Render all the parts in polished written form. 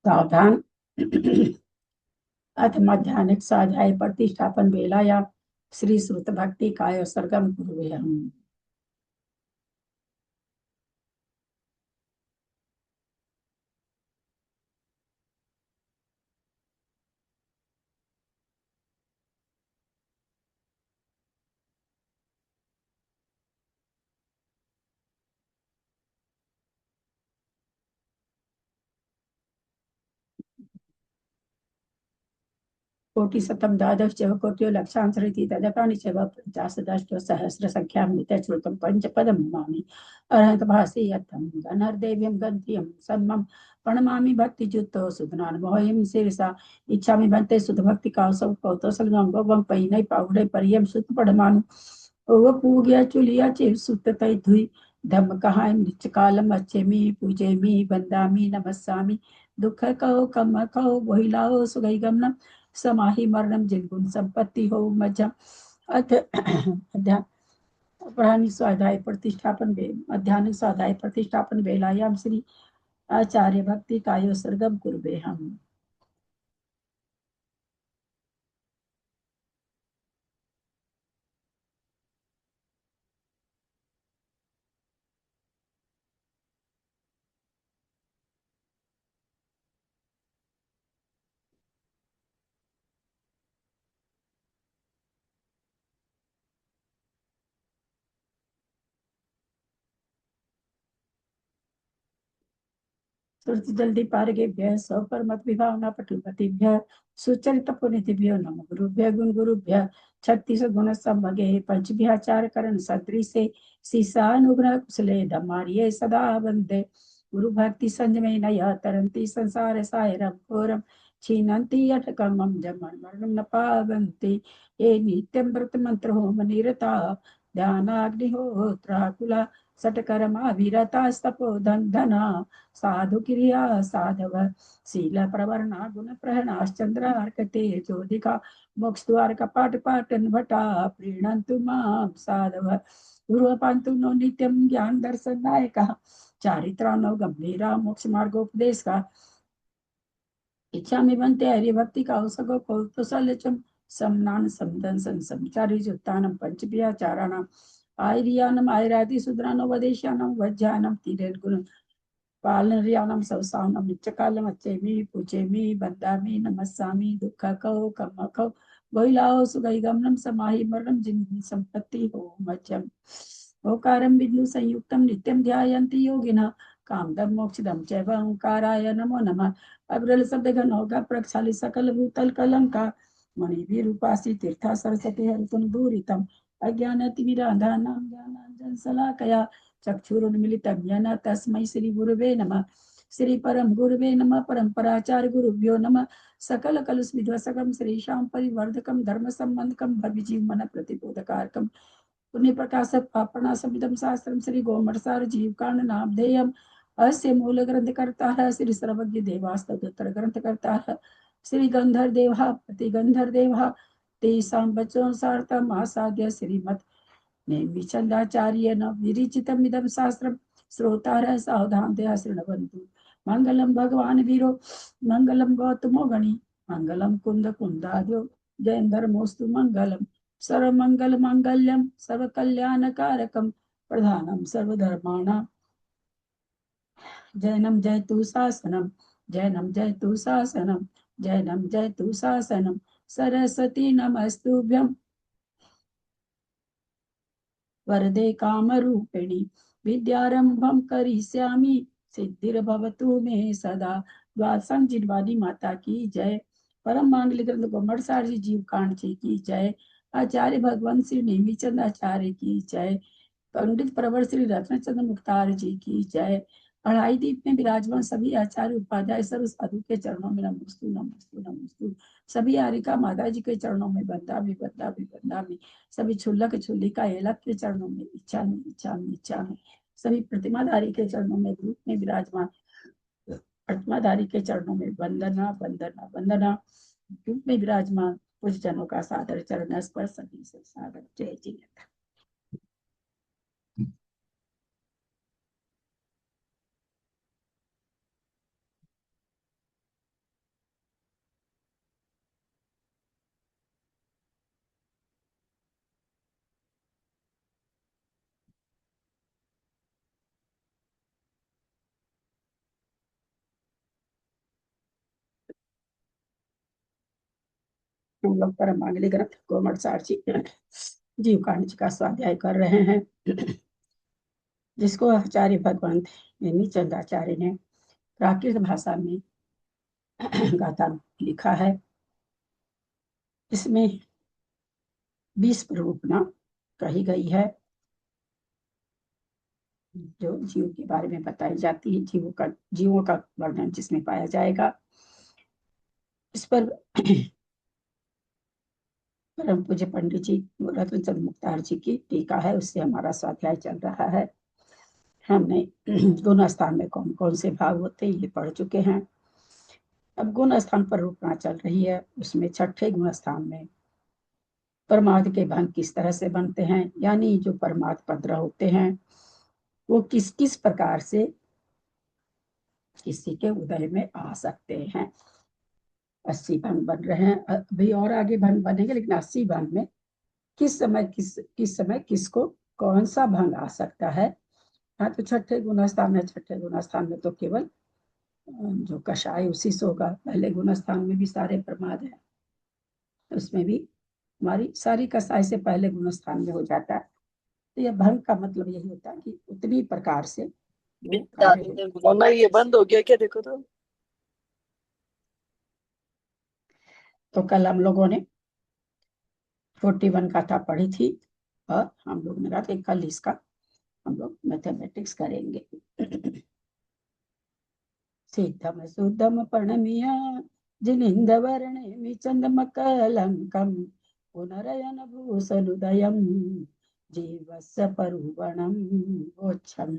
सावधान। अथ माध्यानिक स्वाध्याय प्रतिष्ठापन बेलायां श्री श्रुत भक्ति काय सरगम कुर्वेहम। कोटिशतं द्वादश च कोट्यो लक्षांसरिति तदपानि च पञ्चाशदष्ट सहस्र संख्यां नित्यश्रुतं पञ्चपदं नमामि अरहन्तभासि यत्तं गणर्देव्यं गन्त्यं सम्मं प्रणमामि भक्तियुक्तो सुधनानुभवयं शिरसा इच्छामि भन्ते सुधभक्ति कासव कौतोसलगं गवं पैनै पावडे परियं सुत पडमानु ओव पूग्या चुलिया चे सुत तै धुई धम्म कहाय निच कालम अच्छेमी पूजेमी बंदामी नमस्सामि दुख कहो कम कहो वहिलाओ सुगई गमनम समाहि मरणम जिनगुण संपत्ति हो मज्जम अथ अध्यात्म स्वाध्याय प्रतिष्ठापन अध्यात्मिक स्वाध्याय प्रतिष्ठापन वेलायाम श्री आचार्य भक्ति कायो सर्गम कुर्बे हम। सुरति जल्दी पारगेभ्य स्वपर मत विभावना पटुपतिभ्य सुचरित पुनितिभ्यो नम गुरुभ्य गुण गुरुभ्य छत्तीस गुण संभगे पंचभ्याचार करण सदृशे सीसानुग्रह कुशले धमारिये सदा वंदे गुरु भक्ति संजमे नय तरंती संसार सायरम घोरम छीनंती अटकमम जमन मरणम न पावंती ये नित्यं व्रत मंत्र होम निरता ध्यानाग्निहोत्राकुला सटकर्मा विरता स्तपो धना साधु क्रिया साधव शील प्रवर्णा गुण प्रहणाश्चंद्रार्क तेजोधिका मोक्ष द्वार कपाट पाटन भटा प्रीणन्तु मां साधव गुरु पांतु नो नित्यम ज्ञान दर्शन नायका चारित्रा नव गंभीरा मोक्ष मार्गोपदेश का इच्छा में बनते हरि भक्ति का उसको कौतुसलचम समनान समदन संचारी जुत्तानम पंचभ्याचाराणाम आयरियानम आयराति सुद्रानो वदेशानम वज्जानम तीरेन गुण पालनरियानम सवसानम नित्यकालम अच्छेमी पूजेमी बंदामी नमस्सामी दुख कहो कम कहो वहिलाओ सुगई गमनम समाहि मरणम जिन संपत्ति हो मज्जम ओकारम बिंदु संयुक्तम नित्यम ध्यायन्ति योगिनः कामदम मोक्षदम चैव ओंकाराय नमो नमः अग्रल शब्द घन होगा प्रक्षाली सकल भूतल कलंका मणि भी रूपासी तीर्था सरस्वती हरितुन दूरितम अज्ञानतिमिरांधानां ज्ञानांजन शलाकया चक्षुरुन्मिलितं येन तस्मै श्री गुरुवे नमः श्री परम गुरुवे नमः परम्पराचार्य गुरुभ्यो नमः सकल कलुष विध्वसकम श्रीशां परिवर्धकम धर्म संबंधकम भविजीव मन प्रतिबोधकारकम पुण्य प्रकाशक पापणासमिदं शास्त्रम श्री गोमरसार जीव कारण नामधेयम अस्य मूल ग्रंथ करता है श्री सर्वज्ञ देवास्तोत्र ग्रंथ करता है श्री गंधर देवा पति गंधर देवा तेषां बचों सार्थम आसाद्य श्रीमद नेमिचंदाचार्य न विरिचितमिदं शास्त्रम श्रोतारः सावधानतया शृण्वन्तु मंगलम भगवान वीरो मंगलम गौतमो गणि मंगलम कुंद कुंदाद्यो जयंधर्मोस्तु मंगलम सर्वमंगल मांगल्यम सर्वकल्याणकारकम प्रधानम सर्वधर्माणां जैनम जयतु शासनम जैनम जयतु शासनम जैनम जयतु शासनम सरस्वती नमस्तुभ्यं वरदे कामरूपिणि विद्यारंभं करिष्यामि सिद्धिर्भवतु मे सदा। द्वादशं जिनवानी माता की जय। परम मांगलिक ग्रंथ गोमटसार जी जीव कांड जी की जय। आचार्य भगवान श्री नेमीचंद आचार्य की जय। पंडित प्रवर श्री रत्नचंद्र मुख्तार जी की जय। अढ़ाई दीप में विराजमान सभी आचार्य उपाध्याय सर्व साधु के चरणों में नमस्तु नमस्तु नमस्तु। सभी आरिका माता जी के चरणों में बंदा भी बंदा भी बंदा भी। सभी छुल्लक छुल्लिका एलक के चरणों में इच्छा में इच्छा में इच्छा में। सभी प्रतिमाधारी के चरणों में रूप में विराजमान प्रतिमाधारी के चरणों में वंदना वंदना वंदना। रूप में विराजमान कुछ जनों का सादर चरण स्पर्श सभी से सादर जय जी। हम लोग परमांगली ग्रंथ कोमट साक्षी जीव कांच का स्वाध्याय कर रहे हैं, जिसको आचार्य भगवंत हेमचंद आचार्य ने प्राकृत भाषा में गाथा लिखा है। इसमें 20 प्ररूपणा कही गई है, जो जीव के बारे में बताई जाती है, जीवों का वर्णन जिसमें पाया जाएगा। इस पर परम पूज्य पंडित जी रत्नचंद मुक्तार जी की टीका है, उससे हमारा स्वाध्याय चल रहा है। हमने गुण स्थान में कौन कौन से भाव होते हैं ये पढ़ चुके हैं। अब गुण स्थान पर रूपना चल रही है, उसमें छठे गुण स्थान में परमार्थ के भंग किस तरह से बनते हैं, यानी जो परमार्थ 15 होते हैं वो किस किस प्रकार से किसी के उदय में आ सकते हैं। 80 भंग बन रहे हैं, अभी और आगे भंग बनेंगे, लेकिन 80 भंग में किस समय किसको कौन सा भंग आ सकता है। हाँ, तो छठे गुण स्थान है, छठे गुण स्थान में तो केवल जो कषाय उसी से होगा। पहले गुण स्थान में भी सारे प्रमाद है, उसमें भी हमारी सारी कसाई से पहले गुण स्थान में हो जाता है। तो यह भंग का मतलब यही होता है कि उतनी प्रकार से वो कार्य मम्मा ये बंद हो गया क्या, देखो तो कल हम लोगों ने 41 कथा पढ़ी थी, और हम लोग ने कहा कि कल इसका हम लोग मैथमेटिक्स करेंगे। सिद्धम सुद्धम प्रणमिया जिनिंद वर्णे चंदम कलंकम पुनरयन भूसलुदयम जीवस्य परुवणम गोच्छम।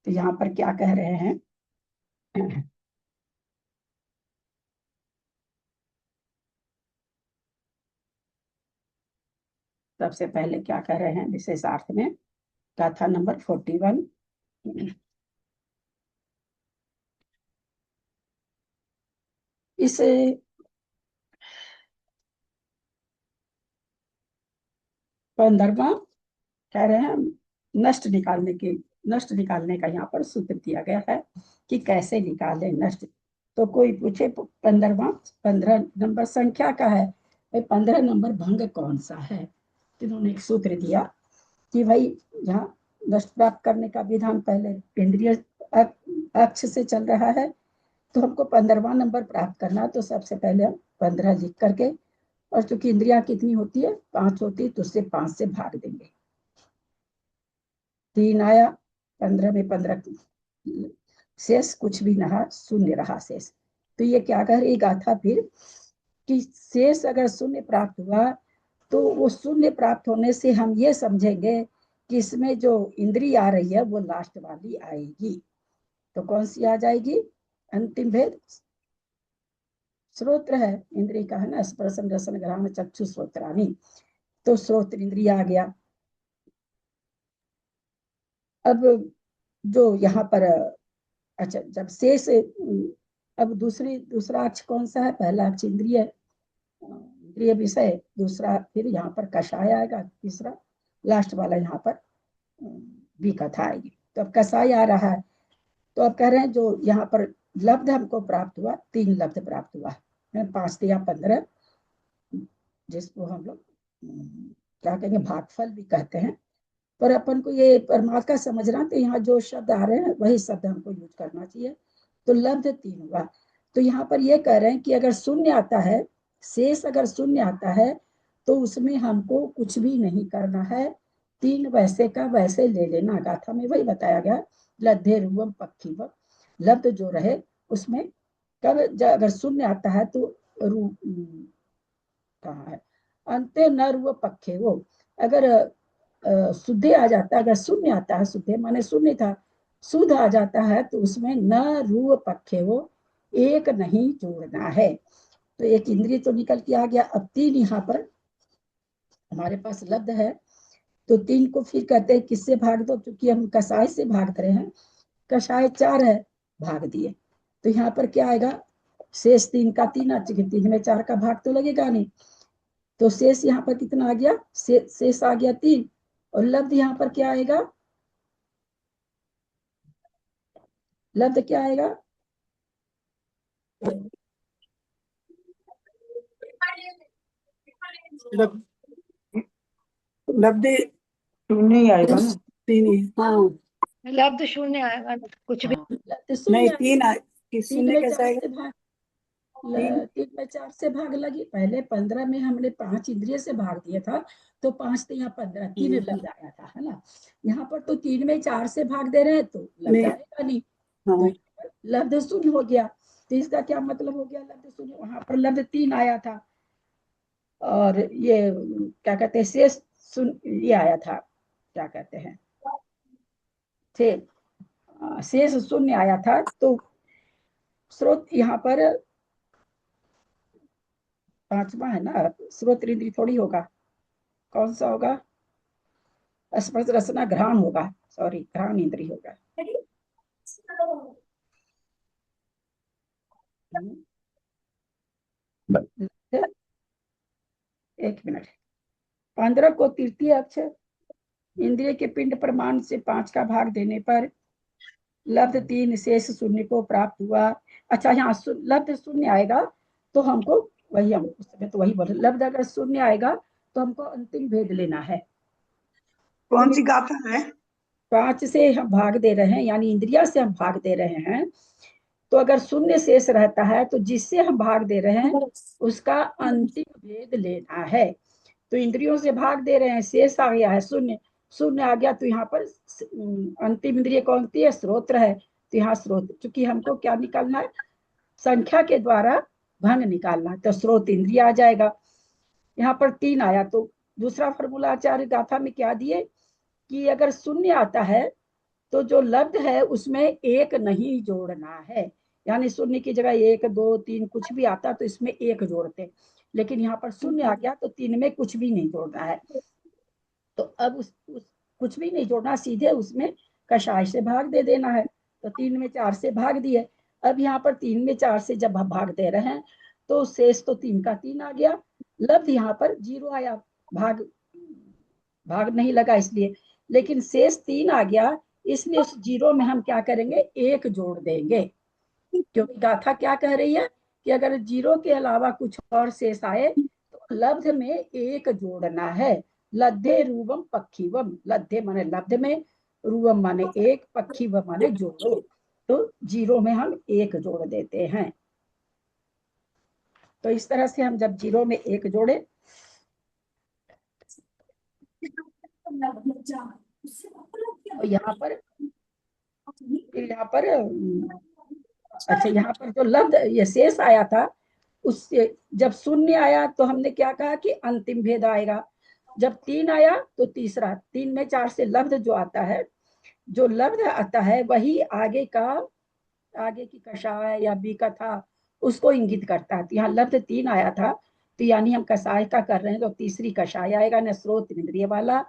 तो यहाँ पर क्या कह रहे हैं, सबसे पहले क्या कह रहे हैं विशेषार्थ में, गाथा नंबर 41। इस 15वां कह रहे हैं नष्ट निकालने का यहाँ पर सूत्र दिया गया है कि कैसे निकाले नष्ट। तो कोई पूछे 15 नंबर संख्या का है, भाई 15 नंबर भंग कौन सा है। तो इन्होंने एक सूत्र दिया कि भाई यहाँ नष्ट प्राप्त करने का विधान पहले इंद्रिय अक्ष से चल रहा है, तो हमको 15वां नंबर प्राप्त करना, तो सबसे पहले हम 15 लिख करके, और चूंकि इंद्रियां कितनी होती है 5 होती है, तो उससे 5 से भाग देंगे। 3 आया, 15 में 15 शेष कुछ भी ना, शून्य रहा शेष। तो ये क्या कह रही गाथा फिर कि शेष अगर शून्य प्राप्त हुआ, तो वो शून्य प्राप्त होने से हम ये समझेंगे कि इसमें जो इंद्री आ रही है वो लास्ट वाली आएगी। तो कौन सी आ जाएगी, अंतिम भेद श्रोत्र है, इंद्रिय का है ना, स्पर्शन रसन ग्रहण चक्षु श्रोत्राणी। तो श्रोत्र इंद्रिय आ गया। अब जो यहाँ पर अच्छा, जब शेष अब दूसरा अक्ष कौन सा है, पहला अक्ष इंद्रिय, इंद्रिय विषय, दूसरा फिर यहाँ पर कषाय आएगा, तीसरा लास्ट वाला यहाँ पर भी कथा आएगी। तो अब कषाय आ रहा है, तो अब कह रहे हैं जो यहाँ पर लब्ध हमको प्राप्त हुआ, 3 लब्ध प्राप्त हुआ है, 5 या 15, जिसको हम लोग क्या कहेंगे भागफल भी कहते हैं। पर अपन को ये परमात्मा का समझना, तो यहाँ जो शब्द आ रहे हैं वही शब्द हमको यूज करना चाहिए। तो लब्ध 3 हुआ। तो यहाँ पर ये कह रहे हैं कि अगर शून्य आता है, शेष अगर शून्य आता है, तो उसमें हमको कुछ भी नहीं करना है, 3 वैसे का वैसे ले लेना। गाथा में वही बताया गया, लब्धे रूपम पक्षी व लब्ध जो रहे उसमें कब अगर शून्य आता है तो रू कहाँ है, अंत्य न रुव पक्षे वो, अगर शुद्ध आ जाता है, अगर शून्य आता है, शुद्ध माने शून्य था, शुद्ध आ जाता है, तो उसमें न रूव पक्षे वो एक नहीं जोड़ना है। तो एक इंद्रिय तो निकल के आ गया। अब 3 यहाँ पर हमारे पास लब्ध है, तो 3 को फिर कहते हैं किससे भाग दो, क्योंकि हम कषाय से भाग रहे हैं, कषाय 4 है, भाग दिए। तो यहाँ पर क्या आएगा, शेष 3 का 3, 3 में 4 का भाग तो लगेगा नहीं, तो शेष यहाँ पर कितना आ गया, शेष आ गया 3। और लब्ध यहाँ पर क्या आएगा, लब्ध क्या आएगा, लब लब्धे शून्य ही आएगा ना, तीन ही। हाँ लब्ध शून्य आएगा ना, कुछ भी। लब्ध शून्य नहीं, आएगा। कि तीन शून्य में कैसे चार आएगा? से भाग तीन 3 में 4 से भाग लगी। पहले 15 में हमने 5 इंद्रिय से भाग दिया था, तो 5 तो यहाँ 15 3 लब्ध आया था, है ना। यहाँ पर तो 3 में 4 से भाग दे रहे हैं तो लब्ध नहीं। आएगा नहीं, तो हाँ, यहाँ पर लब्ध शून्य हो गया। तो इसका क्या मतलब हो गया लब्ध शून्य? वहां पर लब्ध 3 आया था, और ये क्या कहते हैं शेष शून्य ये आया था, क्या कहते हैं शेष शून्य आया था। तो स्रोत यहाँ पर पांचवा है ना, स्रोत इंद्रिय थोड़ी होगा, कौन सा होगा? स्पर्श रसना घ्राण होगा, सॉरी घ्राण इंद्रिय होगा। एक मिनट। 15 को तृतीय अक्षर इंद्रिय के पिंड प्रमाण से 5 का भाग देने पर लब्ध 3 शेष शून्य को प्राप्त हुआ। अच्छा, यहाँ लब्ध शून्य आएगा तो हमको वही, हम उस समय तो वही बोले, लब्ध अगर शून्य आएगा तो हमको अंतिम भेद लेना है। कौन सी गाथा है? 5 से हम भाग दे रहे हैं, यानी इंद्रिया से हम भाग दे रहे हैं, तो अगर शून्य शेष रहता है तो जिससे हम भाग दे रहे हैं उसका अंतिम भेद लेना है। तो इंद्रियों से भाग दे रहे हैं, शेष आ गया है शून्य, शून्य आ गया, तो यहाँ पर अंतिम इंद्रिय कौन सी है? श्रोत्र है। तो यहाँ स्रोत, चूंकि हमको क्या निकालना है? संख्या के द्वारा भंग निकालना है, तो स्रोत इंद्रिय आ जाएगा। यहाँ पर 3 आया, तो दूसरा फॉर्मूला आचार्य गाथा में क्या दिए कि अगर शून्य आता है तो जो लब्ध है उसमें एक नहीं जोड़ना है, यानी शून्य की जगह 1 2 3 कुछ भी आता तो इसमें एक जोड़ते, लेकिन यहाँ पर शून्य आ गया तो 3 में कुछ भी नहीं जोड़ना है। तो अब उस कुछ भी नहीं जोड़ना, सीधे उसमें कषाय से भाग दे देना है। तो 3 में 4 से भाग दिए। अब यहाँ पर 3 में 4 से जब हम भाग दे रहे हैं तो शेष तो 3 का 3 आ गया, लब्ध यहाँ पर 0 आया, भाग भाग नहीं लगा इसलिए, लेकिन शेष 3 आ गया, इसलिए उस 0 में हम क्या करेंगे? एक जोड़ देंगे, क्योंकि गाथा क्या कह रही है कि अगर 0 के अलावा कुछ और शेष आए तो लब्ध में एक जोड़ना है। लब्धे रूपम पक्षीवम, लब्धे माने लब्ध में, रूपम माने एक, पक्षीवम माने जोड़ो, तो 0 में हम एक जोड़ देते हैं। तो इस तरह से हम जब 0 में एक जोड़े तो यहाँ पर अच्छा, यहाँ पर जो लब्ध ये शेष आया था उससे जब शून्य आया तो हमने क्या कहा कि अंतिम भेद आएगा। जब 3 आया तो तीसरा, 3 में 4 से लब्ध जो आता है, जो लब्ध आता है वही आगे की कषाय या बी कथा उसको इंगित करता है। तो यहाँ लब्ध 3 आया था, तो यानी हम कषाय का कर रहे हैं तो तीसरी कषाय आएगा न, स्रोत इंद्रिय वाला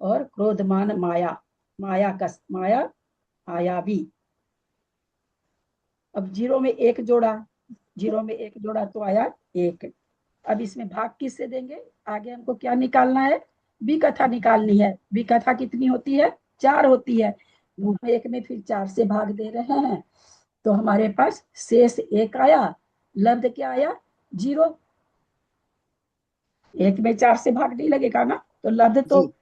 और क्रोधमान माया, माया आया भी। अब 0 में एक जोड़ा, 0 में एक जोड़ा तो आया 1। अब इसमें भाग किससे देंगे? आगे हमको क्या निकालना है? बी कथा निकालनी है। बी कथा कितनी होती है? 4 होती है। तो हम 1 में फिर 4 से भाग दे रहे हैं, तो हमारे पास शेष 1 आया, लब्ध क्या आया? 0। 1 में 4 से भाग नहीं लगेगा ना, तो लब्ध तो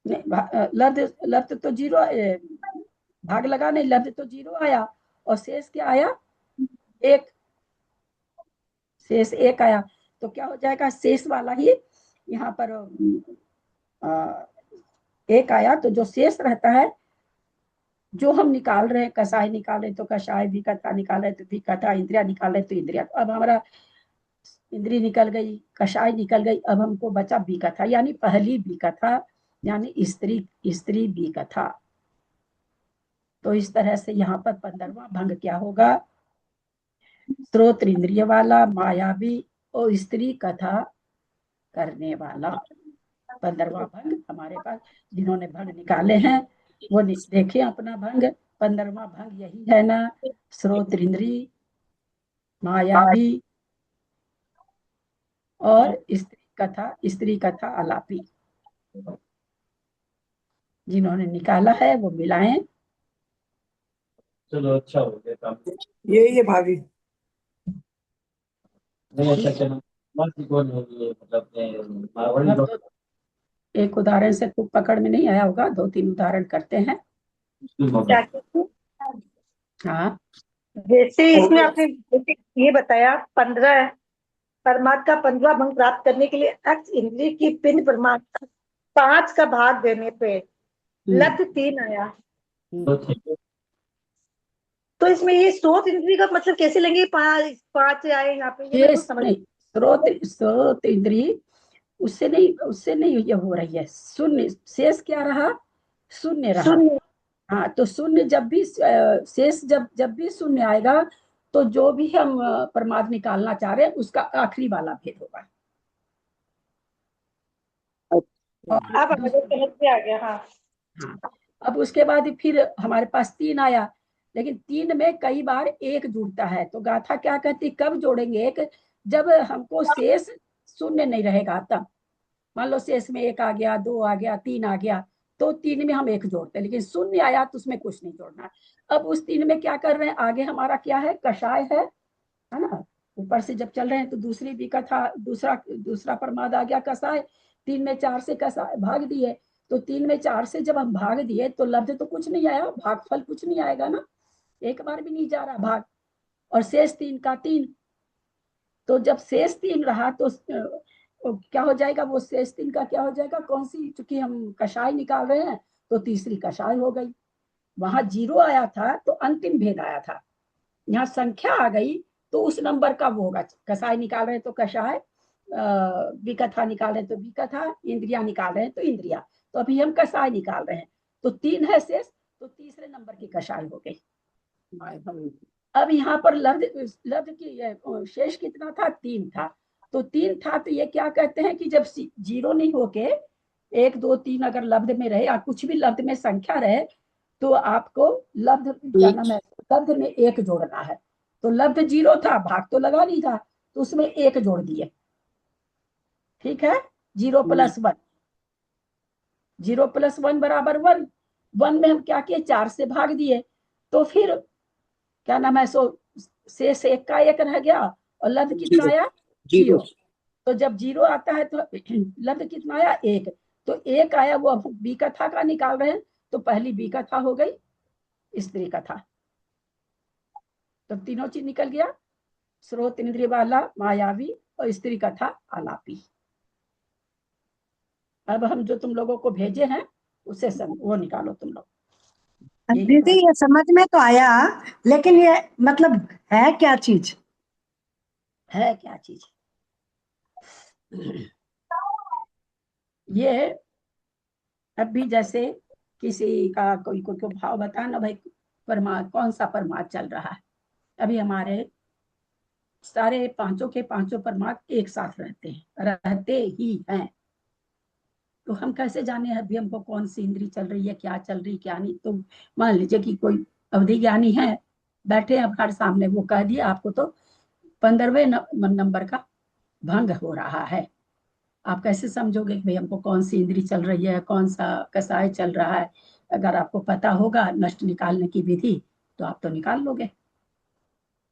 लब्ध लब्ध तो 0, भाग लगा नहीं, लब्ध तो 0 आया, और शेष क्या आया? 1, शेष 1 आया। तो क्या हो जाएगा? शेष वाला ही यहाँ पर 1 आया, तो जो शेष रहता है, जो हम निकाल रहे हैं, कषाय निकाल रहे तो कषाय, भी कथा निकाल रहे तो भी कथा, इंद्रिया निकाल रहे तो इंद्रिया। तो अब हमारा इंद्री निकल गई, कषाय निकल गई, अब हमको बचा बी कथा, यानी पहली बी कथा, यानी स्त्री बी कथा। तो इस तरह से यहाँ पर 15वां भंग क्या होगा? स्रोत इंद्रिय वाला, मायावी और स्त्री कथा करने वाला। 15वां भंग हमारे पास, जिन्होंने भंग निकाले हैं वो देखे अपना भंग। 15वां भंग यही है ना, स्रोत इंद्री, मायावी और स्त्री कथा आलापी। जिन्होंने निकाला है वो मिलाएं। चलो अच्छा हो गया काम। ये भाभी नहीं अच्छा चलो। अब तो एक उदाहरण से तो पकड़ में नहीं आया होगा, दो तीन उदाहरण करते हैं। क्या कहते हाँ, जैसे इसमें आपने जैसे ये बताया 15 परमार्थ का 15 भंग प्राप्त करने के लिए एक्स इंद्रिय की पिंड परमार्थ 5 का भाग देने पे लब्ध 3 आया। तो इसमें ये स्रोत इंद्रिय का मतलब कैसे लेंगे? 5 आए यहाँ पे, ये मेरे ये को समझ नहीं, स्रोत स्रोत इंद्रिय उससे नहीं ये हो रही है। शून्य शेष क्या रहा? शून्य रहा। शून्य। हाँ, तो शून्य जब भी शेष जब जब भी शून्य आएगा तो जो भी हम परमार्थ निकालना चाह रहे हैं उसका आखिरी वाला भेद होगा। और अब मुझे समझ में आ गया। हाँ, हाँ, अब उसके बाद फिर हमारे पास 3 आया, लेकिन 3 में कई बार एक जुड़ता है। तो गाथा क्या कहती, कब जोड़ेंगे एक? जब हमको शेष शून्य नहीं रहेगा तब। मान लो शेष में 1 आ गया, 2 आ गया, 3 आ गया, तो 3 में हम एक जोड़ते हैं, लेकिन शून्य आया तो उसमें कुछ नहीं जोड़ना। अब उस 3 में क्या कर रहे हैं, आगे हमारा क्या है, कषाय है ना। ऊपर से जब चल रहे हैं तो दूसरी भी कथा, दूसरा दूसरा प्रमाद आ गया कषाय। 3 में 4 से कषाय भाग दिए, तो 3 में 4 से जब हम भाग दिए तो लब्ध तो कुछ नहीं आया, भागफल कुछ नहीं आएगा ना, एक बार भी नहीं जा रहा भाग। और शेष 3 का 3, तो जब शेष 3 रहा तो क्या हो जाएगा, वो शेष 3 का क्या हो जाएगा, कौन सी, चूंकि हम कषाय निकाल रहे हैं तो तीसरी कषाय हो गई। वहां 0 आया था तो अंतिम भेद आया था, यहाँ संख्या आ गई तो उस नंबर का वो होगा। कषाय निकाल रहे हैं तो कषाय, विकथा निकाल रहे हैं तो विकथा, इंद्रिया निकाल रहे हैं तो इंद्रिया। तो अभी हम कषाय निकाल रहे हैं तो 3 है शेष, तो तीसरे नंबर की कषाय हो गई। अब यहाँ पर लब्ध लब्ध की शेष कितना था, 3 था। तो 3 था तो ये क्या कहते हैं कि जब 0 नहीं होके 1 2 3 अगर लब्ध में रहे या कुछ भी लब्ध में संख्या रहे तो आपको लब्ध क्या नाम है, लब्ध में 1 जोड़ना है। तो लब्ध 0 था, भाग तो लगा नहीं था, तो उसमें 1 जोड़ दिए। ठीक है, 0 + 1, 0 + 1 बराबर 1। 1 में हम क्या किए, 4 से भाग दिए, तो फिर क्या नाम है, सो शेष 1 का 1 रह गया और लब्ध कितना आया, 0। तो जब 0 आता है तो लब्ध कितना आया, 1। तो 1 आया, वो अब बी कथा का निकाल रहे हैं, तो पहली बी कथा हो गई, स्त्री कथा। तो तीनों चीज निकल गया, स्रोत इंद्रिय वाला मायावी और स्त्री कथा आलापी। अब हम जो तुम लोगों को भेजे हैं उसे वो निकालो तुम लोग। दीदी ये समझ में तो आया, लेकिन ये मतलब है क्या चीज? है क्या चीज? ये अब भी जैसे किसी का कोई को भाव बता ना भाई, कौन सा परमार्थ चल रहा है। अभी हमारे सारे पांचों के पांचों परमार्थ एक साथ रहते ही हैं, तो हम कैसे जाने अभी हमको कौन सी इंद्री चल रही है, क्या चल रही क्या नहीं। तो मान लीजिए कि कोई अवधि ज्ञानी है, बैठे अब हर सामने, वो कह दिया आपको तो 15वें नंबर का भंग हो रहा है। आप कैसे समझोगे कि भाई हमको कौन सी इंद्री चल रही है, कौन सा कसाय चल रहा है? अगर आपको पता होगा नष्ट निकालने की विधि तो आप तो निकाल लोगे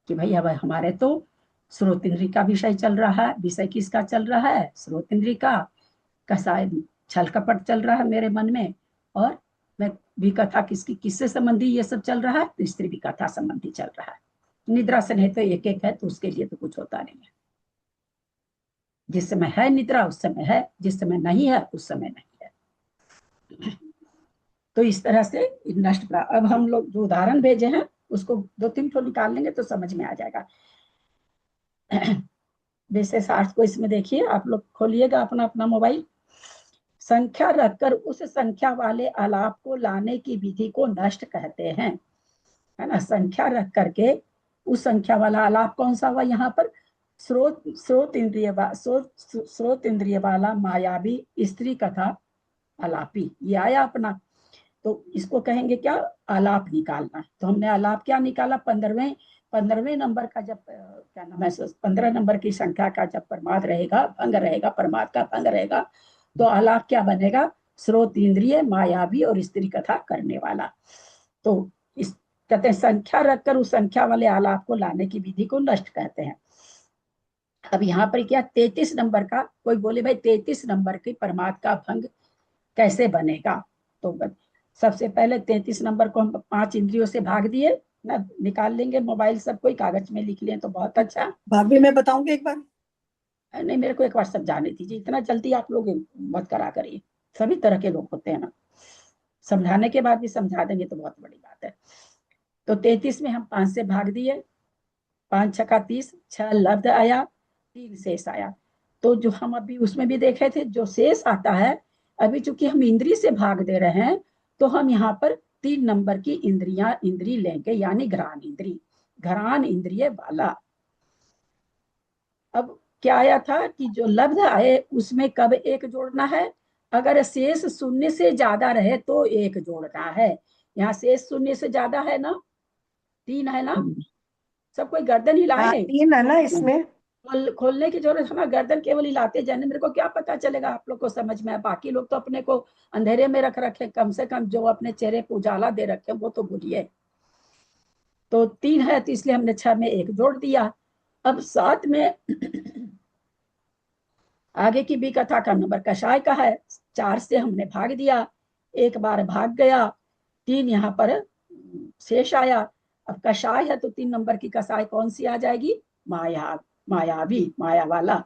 कि भाई अब हमारे तो स्रोत इंद्री का विषय चल रहा है। विषय किसका चल रहा है, स्रोत इंद्री का। कसाय छल कपट चल रहा है मेरे मन में, और मैं भी कथा किसकी किससे संबंधी ये सब चल रहा है, तो स्त्री भी कथा संबंधी चल रहा है। निद्रा से नहीं तो एक एक है, तो उसके लिए तो कुछ होता नहीं है। जिस समय है निद्रा उस समय है, जिस समय नहीं है उस समय नहीं है। तो इस तरह से नष्ट। अब हम लोग जो उदाहरण भेजे हैं उसको 2-3 ठो निकाल लेंगे तो समझ में आ जाएगा। विशेषार्थ को इसमें देखिए, आप लोग खोलिएगा अपना अपना मोबाइल। संख्या रखकर उस संख्या वाले आलाप को लाने की विधि को नष्ट कहते हैं, है ना। संख्या रख करके उस संख्या वाला आलाप कौन सा हुआ यहाँ पर, स्रोत इंद्रिय वाला मायावी स्त्री कथा आलापी, ये आया अपना। तो इसको कहेंगे क्या, आलाप निकालना। तो हमने आलाप क्या निकाला, 15वें नंबर का जब क्या नाम है, 15 नंबर की संख्या का जब परमाद रहेगा, भंग रहेगा, परमाद का भंग रहेगा, तो आलाप क्या बनेगा, स्रोत इंद्रिय मायावी और स्त्री कथा करने वाला। तो इस कहते हैं संख्या रखकर उस संख्या वाले आलाप को लाने की विधि को नष्ट कहते हैं। अब यहाँ पर क्या 33 नंबर का, कोई बोले भाई 33 नंबर की परमार्थ का भंग कैसे बनेगा? तो सबसे पहले 33 नंबर को हम 5 इंद्रियों से भाग दिए ना, निकाल लेंगे, मोबाइल सब कोई कागज में लिख लें तो बहुत अच्छा। भाभी मैं बताऊंगी एक बार। नहीं, मेरे को एक बार समझाने दीजिए, इतना जल्दी आप लोग मत करा करिए, सभी तरह के लोग होते हैं ना, समझाने के बाद भी समझा देंगे तो बहुत बड़ी बात है। तो 33 में हम 5 से भाग दिए, 5 छक्का 30, 6 लब्ध आया, 3 शेष आया। तो जो हम अभी उसमें भी देखे थे, जो शेष आता है, अभी चूंकि हम इंद्री से भाग दे रहे हैं, तो हम यहाँ पर 3 नंबर की इंद्री लेंगे, यानी घ्राण इंद्री, घ्राण इंद्रिय वाला। अब क्या आया था कि जो लब्ध आए उसमें कब एक जोड़ना है? अगर शेष शून्य से ज्यादा रहे तो एक जोड़ना है। यहाँ शेष शून्य से ज्यादा है ना, 3 है ना, सब कोई गर्दन हिलाए हाँ नहीं, 3 है ना इसमें। खोलने की जरूरत है ना, गर्दन केवल हिलाते जाने, मेरे को क्या पता चलेगा आप लोग को समझ में है, बाकी लोग तो अपने को अंधेरे में रख रखे, कम से कम जो अपने चेहरे को उजाला दे रखे वो तो बोलिए। तो 3 है तो इसलिए हमने 6 में एक जोड़ दिया। अब 7 में आगे की भी कथा का नंबर कषाय का है, 4 से हमने भाग दिया, एक बार भाग गया, 3 यहाँ पर शेष आया। अब कषाय है तो 3 नंबर की कषाय कौन सी आ जाएगी? माया, मायावी, माया वाला।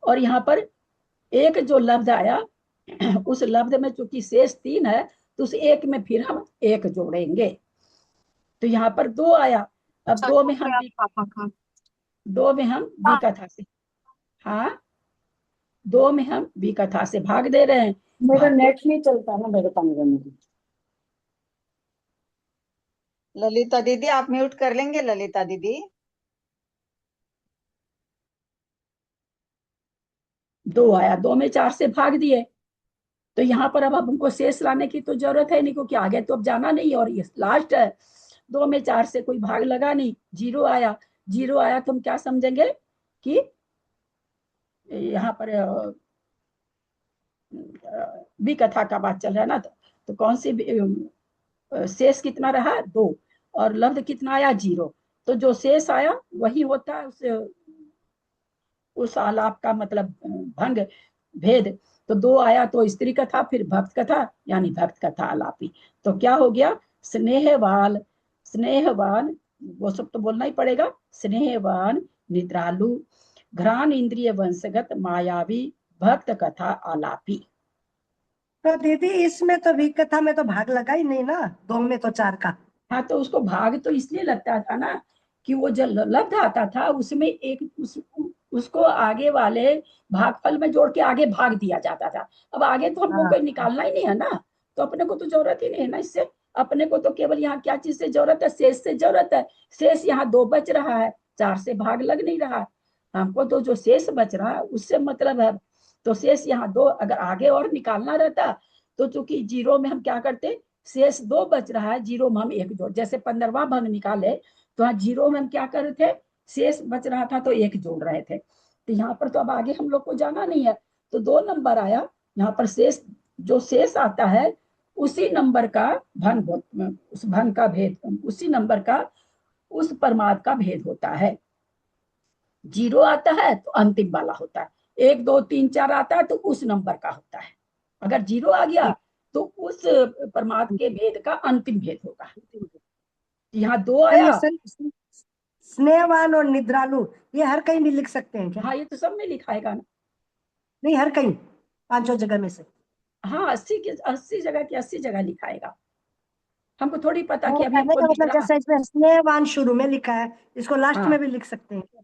और यहाँ पर एक जो लब्ध आया, उस लब्ध में चूंकि शेष 3 है तो उस एक में फिर हम एक जोड़ेंगे, तो यहाँ पर 2 आया। अब 2 में हम पापा का 2 में हम बी कथा से, हाँ 2 में हम बी कथा से भाग दे रहे हैं। मेरा नेट नहीं चलता ना मेरे कमरे में। ललिता दीदी आप म्यूट कर लेंगे? ललिता दीदी 2 आया, 2 में 4 से भाग दिए, तो यहाँ पर अब हमको शेष लाने की तो जरूरत है नहीं, क्योंकि आगे तो अब जाना नहीं और ये लास्ट है। 2 में 4 से कोई भाग लगा नहीं, 0 आया। 0 आया तो हम क्या समझेंगे कि यहाँ पर भी कथा का बात चल रहा है ना, तो कौन सी शेष कितना रहा? 2, और लब्ध कितना आया? 0। तो जो शेष आया वही होता है उस आलाप का मतलब भंग, भेद। तो 2 आया तो स्त्री कथा, फिर भक्त कथा, यानी भक्त कथा आलापी। तो क्या हो गया? स्नेहवाल, स्नेहवान, वो सब तो बोलना ही पड़ेगा, स्नेहवान, निद्रालु, घ्राण इंद्रिय वंशगत, मायावी, भक्त कथा आलापी। तो दीदी इसमें तो भी कथा में तो भाग लगा ही नहीं ना, 2 में तो 4 का। हाँ, तो उसको भाग तो इसलिए लगता था ना कि वो जो लब्ध आता था उसमें उसको आगे वाले भागफल में जोड़ के आगे भाग दिया जाता था। अब आगे तो हम लोग को हाँ निकालना ही नहीं है ना, तो अपने को तो जरूरत ही नहीं है ना इससे। अपने को तो केवल यहाँ क्या चीज से जरूरत है? शेष से जरूरत है। शेष यहाँ 2 बच रहा है, 4 से भाग लग नहीं रहा, हमको तो जो शेष बच रहा है उससे मतलब है। तो शेष यहाँ 2, अगर आगे और निकालना रहता तो चूंकि 0 में हम क्या करते, शेष 2 बच रहा है, 0 में हम 1 जोड़, जैसे 15वां भंग निकाले तो यहाँ 0 में हम क्या कर रहे थे, शेष बच रहा था तो 1 जोड़ रहे थे। तो यहाँ पर तो अब आगे हम लोग को जाना नहीं है, तो 2 नंबर आया, यहाँ पर शेष, जो शेष आता है उसी नंबर का भंग, उस भंग का भेद, उसी नंबर का उस परमार्थ का भेद होता है। 0 आता है तो अंतिम वाला होता है, 1 2 3 4 आता है तो उस नंबर का होता है। अगर 0 आ गया तो उस परमार्थ के भेद का अंतिम भेद होगा। यहाँ 2 तो आया। ये स्नेहवान और निद्रालु ये हर कहीं भी लिख सकते हैं क्या? हाँ, ये तो सब में लिखाएगा ना। नहीं हर कहीं, 5 जगह में से। हाँ, 80 जगह की 80 जगह लिखाएगा। हमको थोड़ी पता वो कि अभी कहने हमको का दिख मतलब रहा। जैसे इसमें स्नेहवान शुरू में लिखा है, इसको लास्ट हाँ, में भी लिख सकते हैं क्या?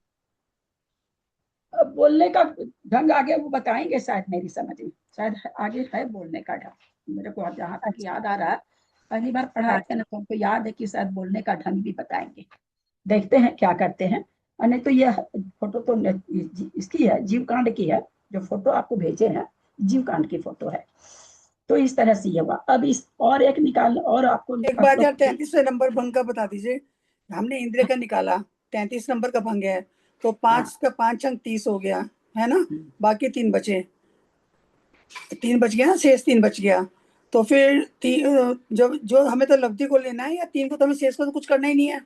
अब बोलने का ढंग आगे वो बताएंगे शायद, मेरी समझ में शायद आगे है बोलने का ढंग, मेरे को जहाँ तक अच्छा याद आ रहा है, पहली बार पढ़ाए थे ना तो हमको याद है कि शायद बोलने का ढंग भी बताएंगे। देखते हैं क्या करते हैं। और नहीं तो यह फोटो तो इसकी है, जीव कांड की है, जो फोटो आपको भेजे हैं जीव कांड की फोटो है। तो इस तरह से ये हुआ। अब इस और एक निकाल, और आपको एक बार यार 33वें नंबर भंग का बता दीजिए। हमने इंद्रिय का निकाला, 33 नंबर का भंग है, तो 5 का 5 अंक 30 हो गया है ना, बाकी 3 बचे, 3 बच गया ना, शेष 3 बच गया। तो फिर जो जो हमें तो लब्धि को लेना है, या 3 को तो हमें शेष को तो कुछ करना ही नहीं है।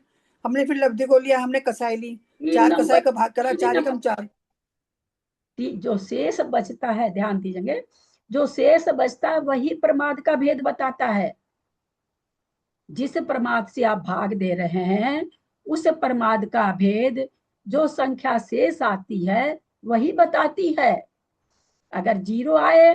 हमने फिर लब्धि को लिया, हमने कसाई ली, 4 कसाई का भाग करा, 4 एकम 4, जो शेष बचता है, ध्यान दीजिए, जो शेष बचता है वही प्रमाद का भेद बताता है। जिस प्रमाद से आप भाग दे रहे हैं उस प्रमाद का भेद जो संख्या शेष आती है वही बताती है। अगर 0 आए,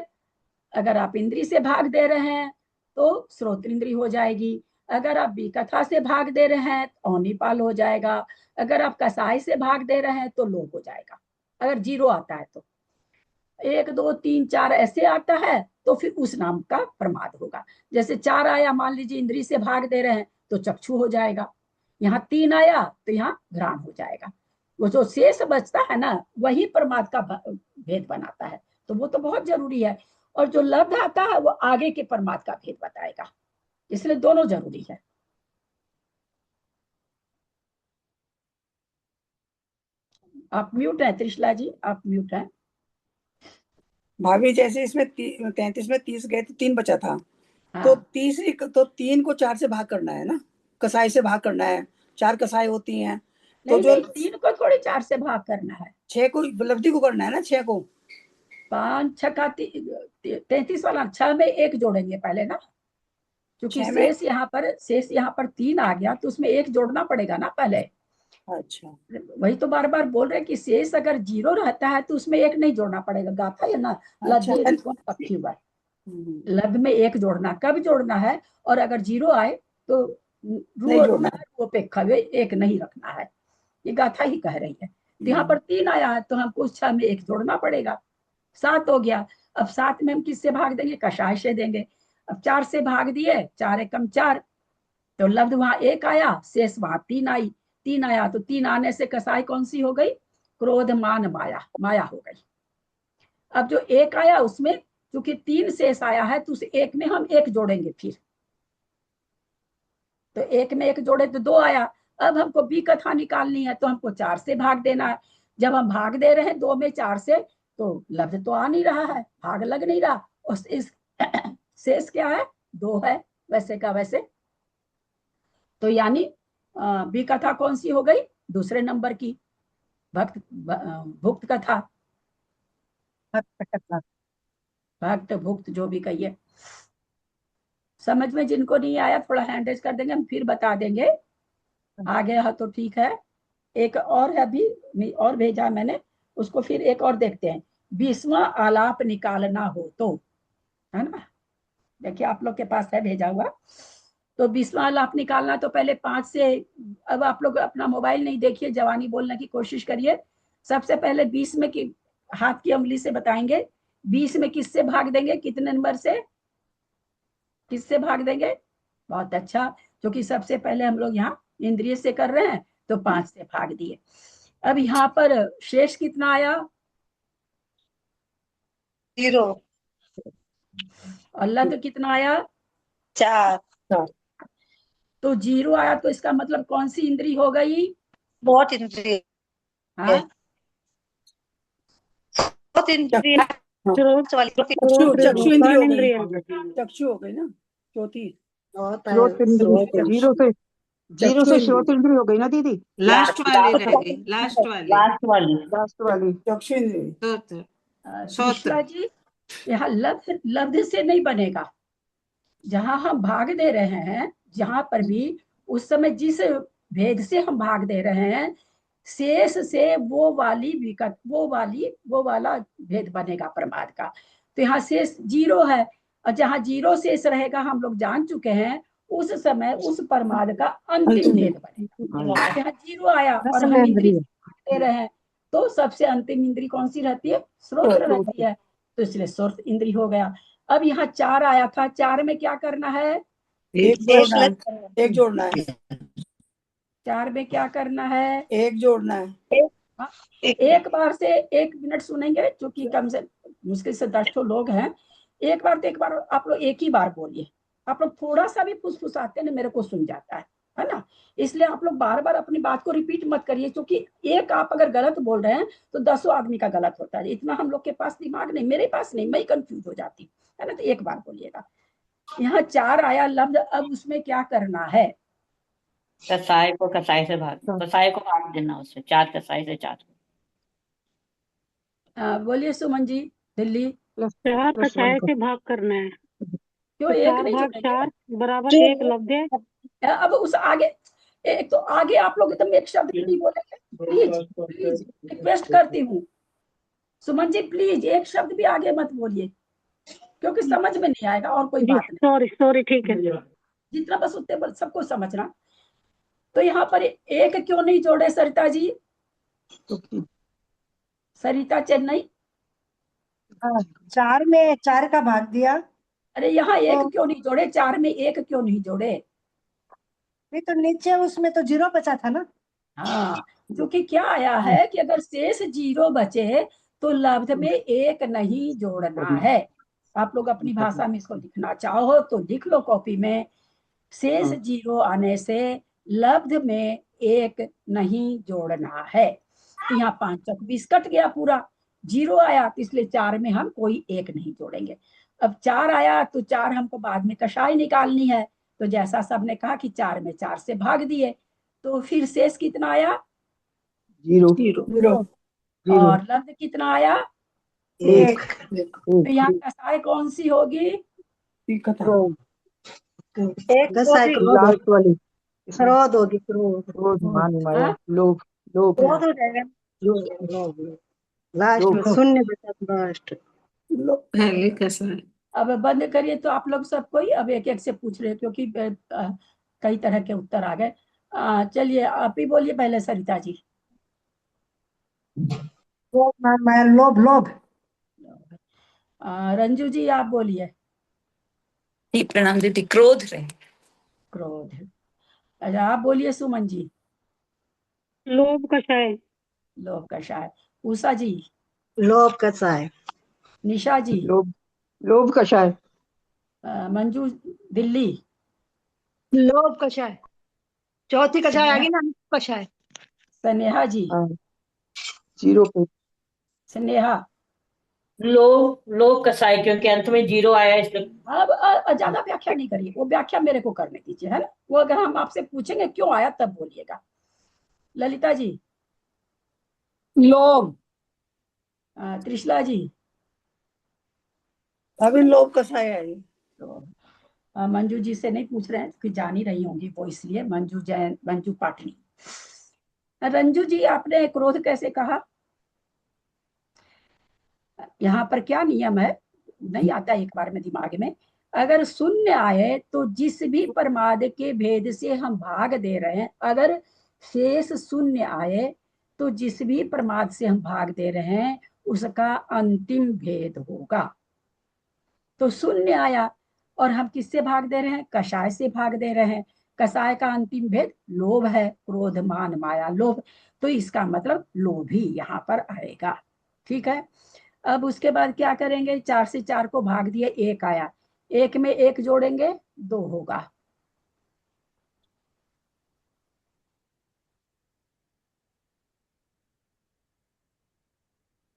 अगर आप इंद्री से भाग दे रहे हैं तो श्रोत्र इंद्री हो जाएगी। अगर आप विकथा से भाग दे रहे हैं तो औनिपाल हो जाएगा। अगर आप कसाई से भाग दे रहे हैं तो लोप हो जाएगा। अगर 0 आता है तो 1 2 3 4 ऐसे आता है तो फिर उस नाम का प्रमाद होगा। जैसे 4 आया, मान लीजिए इंद्री से भाग दे रहे हैं तो चक्षु हो जाएगा। यहाँ 3 आया तो यहाँ घ्राण हो जाएगा। वो जो शेष बचता है ना वही प्रमाद का भेद बनाता है। तो वो तो बहुत जरूरी है। और जो लब्ध आता है वो आगे के प्रमाद का भेद बताएगा, इसलिए दोनों जरूरी है। आप म्यूट है त्रिशला जी, आप म्यूट है। भाभी जैसे इसमें 33 में 30 गए तो 3 बचा था, हाँ। तो 3 को 4 से भाग करना है ना, कसाई से भाग करना है। 4 कसाई होती हैं तो नहीं जो नहीं, 3 को थोड़ी 4 से भाग करना है। 6 को उपलब्धि को करना है ना, 6 को। 5 6 का 33 वाला 6 में 1 जोड़ेंगे पहले ना, क्योंकि 6 में शेष यहाँ पर 3 आ गया तो उसमें 1 जोड़ना पड़ेगा ना पहले। अच्छा वही तो बार बार बोल रहे हैं कि शेष अगर 0 रहता है तो उसमें 1 नहीं जोड़ना पड़ेगा। गाथा है ना, अच्छा लब्ध पक्षी हुआ, लब्ध में 1 जोड़ना, कब जोड़ना है? और अगर 0 आए तो नहीं जोड़ना है। रूपेक्षा 1 नहीं रखना है। ये गाथा ही कह रही है। तो यहाँ पर 3 आया है तो हमको 6 में 1 जोड़ना पड़ेगा। 7 हो गया। अब 7 में हम किससे भाग देंगे? कषाय से देंगे। अब 4 से भाग दिए, 4 एकम 4, तो लब्ध वहां 1 आया, शेष वहां 3 आई। 3 आया तो 3 आने से कसाई कौन सी हो गई? क्रोध मान माया, माया हो गई। अब जो 1 आया उसमें क्योंकि 3 शेष आया है तो उस 1 में हम 1 जोड़ेंगे फिर, तो 1 में 1 जोड़े तो 2 आया। अब हमको बी कथा निकालनी है तो हमको 4 से भाग देना है। जब हम भाग दे रहे हैं 2 में 4 से तो लब्ध तो आ नहीं रहा है, भाग लग नहीं रहा, और इस शेष क्या है? 2 है, वैसे का वैसे। तो यानी बी कथा कौन सी हो गई? दूसरे नंबर की भुक्त कथा, भक्त भुक्त जो भी कहिए। समझ में जिनको नहीं आया थोड़ा हैंड रेज कर देंगे, हम फिर बता देंगे। आ गया है तो ठीक है। एक और है अभी नहीं, और भेजा मैंने उसको, फिर एक और देखते हैं। 20वां आलाप निकालना हो तो, है ना, देखिए आप लोग के पास है भेजा हुआ। तो 20वां आलाप निकालना तो पहले 5 से, अब आप लोग अपना मोबाइल नहीं देखिए, जवानी बोलने की कोशिश करिए। सबसे पहले 20 में की हाथ की उंगली से बताएंगे 20 में किससे भाग देंगे, कितने नंबर से किससे भाग देंगे? बहुत अच्छा, क्योंकि सबसे पहले हम लोग यहाँ इंद्रिय से कर रहे हैं तो 5 से भाग दिए। अब यहाँ पर शेष कितना आया? 0 और लब्ध कितना आया? 4 तो 0 आया तो इसका मतलब कौन सी इंद्री हो गई? बहुत इंद्रिय हाँ, बहुत इंद्रिय हाँ। श्रोत्र वाली चक्षु इंद्रिय हो गई, चक्षु हो गई ना चौथी। जीरो से श्रोत इंद्रिय हो गई ना दीदी। लास्ट वाली रहेगी, लास्ट वाली लास्ट वाली चक्षु इंद्रिय। सूत्र सुशीला जी, यहाँ लब्ध से नहीं बनेगा। जहां हम भाग दे रहे हैं, जहां पर भी उस समय जिस भेद से हम भाग दे रहे हैं, शेष से वो वाली विकट, वो वाला भेद बनेगा प्रमाद का। तो यहाँ शेष 0 है, और जहां 0 शेष रहेगा हम लोग जान चुके हैं, उस समय उस प्रमाद का अंतिम भेद बनेगा। यहाँ 0 आया और हम इंद्री दे रहे हैं तो सबसे अंतिम इंद्री कौन सी रहती है? श्रोत्र रहती है, तो इसलिए श्रोत्र इंद्री हो गया। अब यहाँ 4 आया था, 4 में क्या करना है? एक जोड़ना है 4 में क्या करना है? एक जोड़ना है। एक बार से 1 मिनट सुनेंगे, क्योंकि कम से मुश्किल से 10 तो लोग हैं। एक बार तो एक बार आप लोग एक ही बार बोलिए। आप लोग थोड़ा सा भी फुसफुसाते हैं ना, मेरे को सुन जाता है ना। इसलिए आप लोग बार बार अपनी बात को रिपीट मत करिए, क्योंकि एक आप अगर गलत बोल रहे हैं तो 10 आदमी का गलत होता है। इतना हम लोग के पास दिमाग नहीं, मेरे पास नहीं, मैं कंफ्यूज हो जाती है ना। तो एक बार बोलिएगा। यहाँ 4 आया लब्ध, अब उसमें क्या करना है? कसाई को कसाई से भाग, कसाई को भाग देना उससे, 4 कसाई से 4। बोलिए सुमन जी, दिल्ली। प्लस चार का प्लस वन छाया का से भाग करना है, क्यों तो एक चार नहीं भाग जोड़ेंगे? चार बराबर जो एक लब्ध है। अब उस आगे, एक तो आगे आप लोग एकदम एक शब्द भी नहीं बोलेंगे। प्लीज प्लीज रिक्वेस्ट करती हूँ सुमन जी, प्लीज एक शब्द भी आगे मत बोलिए, क्योंकि समझ में नहीं आएगा और कोई जी बात नहीं। सॉरी सॉरी, ठीक है। जितना बस उतने बस सबको समझना। तो यहाँ पर एक क्यों नहीं जोड़े सरिता जी? तो सरिता चेन्नई, हाँ, 4 में 4 का भाग दिया अरे यहाँ एक तो क्यों नहीं जोड़े? 4 में एक क्यों नहीं जोड़े? नहीं तो नीचे उसमें तो 0 बचा था ना। हाँ, क्योंकि क्या आया है कि अगर शेष 0 बचे तो लब्ध में एक नहीं जोड़ना है। आप लोग अपनी भाषा में इसको लिखना चाहो तो लिख लो कॉपी में। शेष 0 आने से लब्ध में एक नहीं जोड़ना है। तो यहाँ 5 चौक 20 कट गया पूरा। 0 आया तो इसलिए 4 में हम कोई एक नहीं जोड़ेंगे। अब 4 आया तो 4 हमको बाद में कसाई निकालनी है, तो जैसा सबने कहा कि 4 में 4 से भाग दिए, तो फिर शेष कितना आया? Zero zero. और लब्ध कितना आया? एक तो यहाँ कसाई कौन सी होगी? ठीक है था। एक दसाई होगी, क्रोध लास्ट वाली इसमें क्रोध होगी क्रोध क्रोध मान माया हाँ? लोभ लोभ क्रोध हो जाएगा। लास्ट में लोभ शून्य बचा लास्ट। पहले कैसा है? अब बंद करिए तो आप लोग सब कोई अब एक एक से पूछ रहे, क्योंकि कई तरह के उत्तर आ गए। चलिए आप ही बोलिए पहले सरिता जी। क्रोध मान माया लोभ लोभ। रंजू जी आप बोलिए। जी प्रणाम दीदी, क्रोध रहे। क्रोध। अच्छा आप बोलिए सुमन जी। लोभ का छाया। लोभ कषाय। उषा जी। लोभ कसाय। निशा जी। लोभ लोभ कषाय मंजू दिल्ली। लोभ कषाय। चौथी कषाय आ स्नेहा, गई ना, कषाय। स्नेहा जी। हाँ, जीरो पे स्नेहा। लोभ लोभ कसाय, क्योंकि अंत में 0 आया इसलिए। अब ज्यादा व्याख्या नहीं करिए, वो व्याख्या मेरे को करने दीजिए, है ना। वो अगर हम आपसे पूछेंगे क्यों आया तब बोलिएगा। ललिता जी। लोभ। त्रिशला जी। अभी लोभ कसाया है। तो मंजू जी से नहीं पूछ रहे हैं कि जान ही रही होंगी वो, इसलिए मंजू जैन, मंजू पाटनी। रंजू जी आपने क्रोध कैसे कहा? यहाँ पर क्या नियम है, नहीं आता एक बार में दिमाग में। अगर शून्य आए तो जिस भी प्रमाद के भेद से हम भाग दे रहे हैं, अगर शेष शून्य आए तो जिस भी प्रमाद से हम भाग दे रहे हैं उसका अंतिम भेद होगा। तो शून्य आया और हम किससे भाग दे रहे हैं? कषाय से भाग दे रहे हैं। कषाय का अंतिम भेद लोभ है, क्रोध मान माया लोभ, तो इसका मतलब लोभी यहाँ पर आएगा। ठीक है। अब उसके बाद क्या करेंगे? 4 से 4 को भाग दिए, 1 आया, 1 में 1 जोड़ेंगे 2 होगा।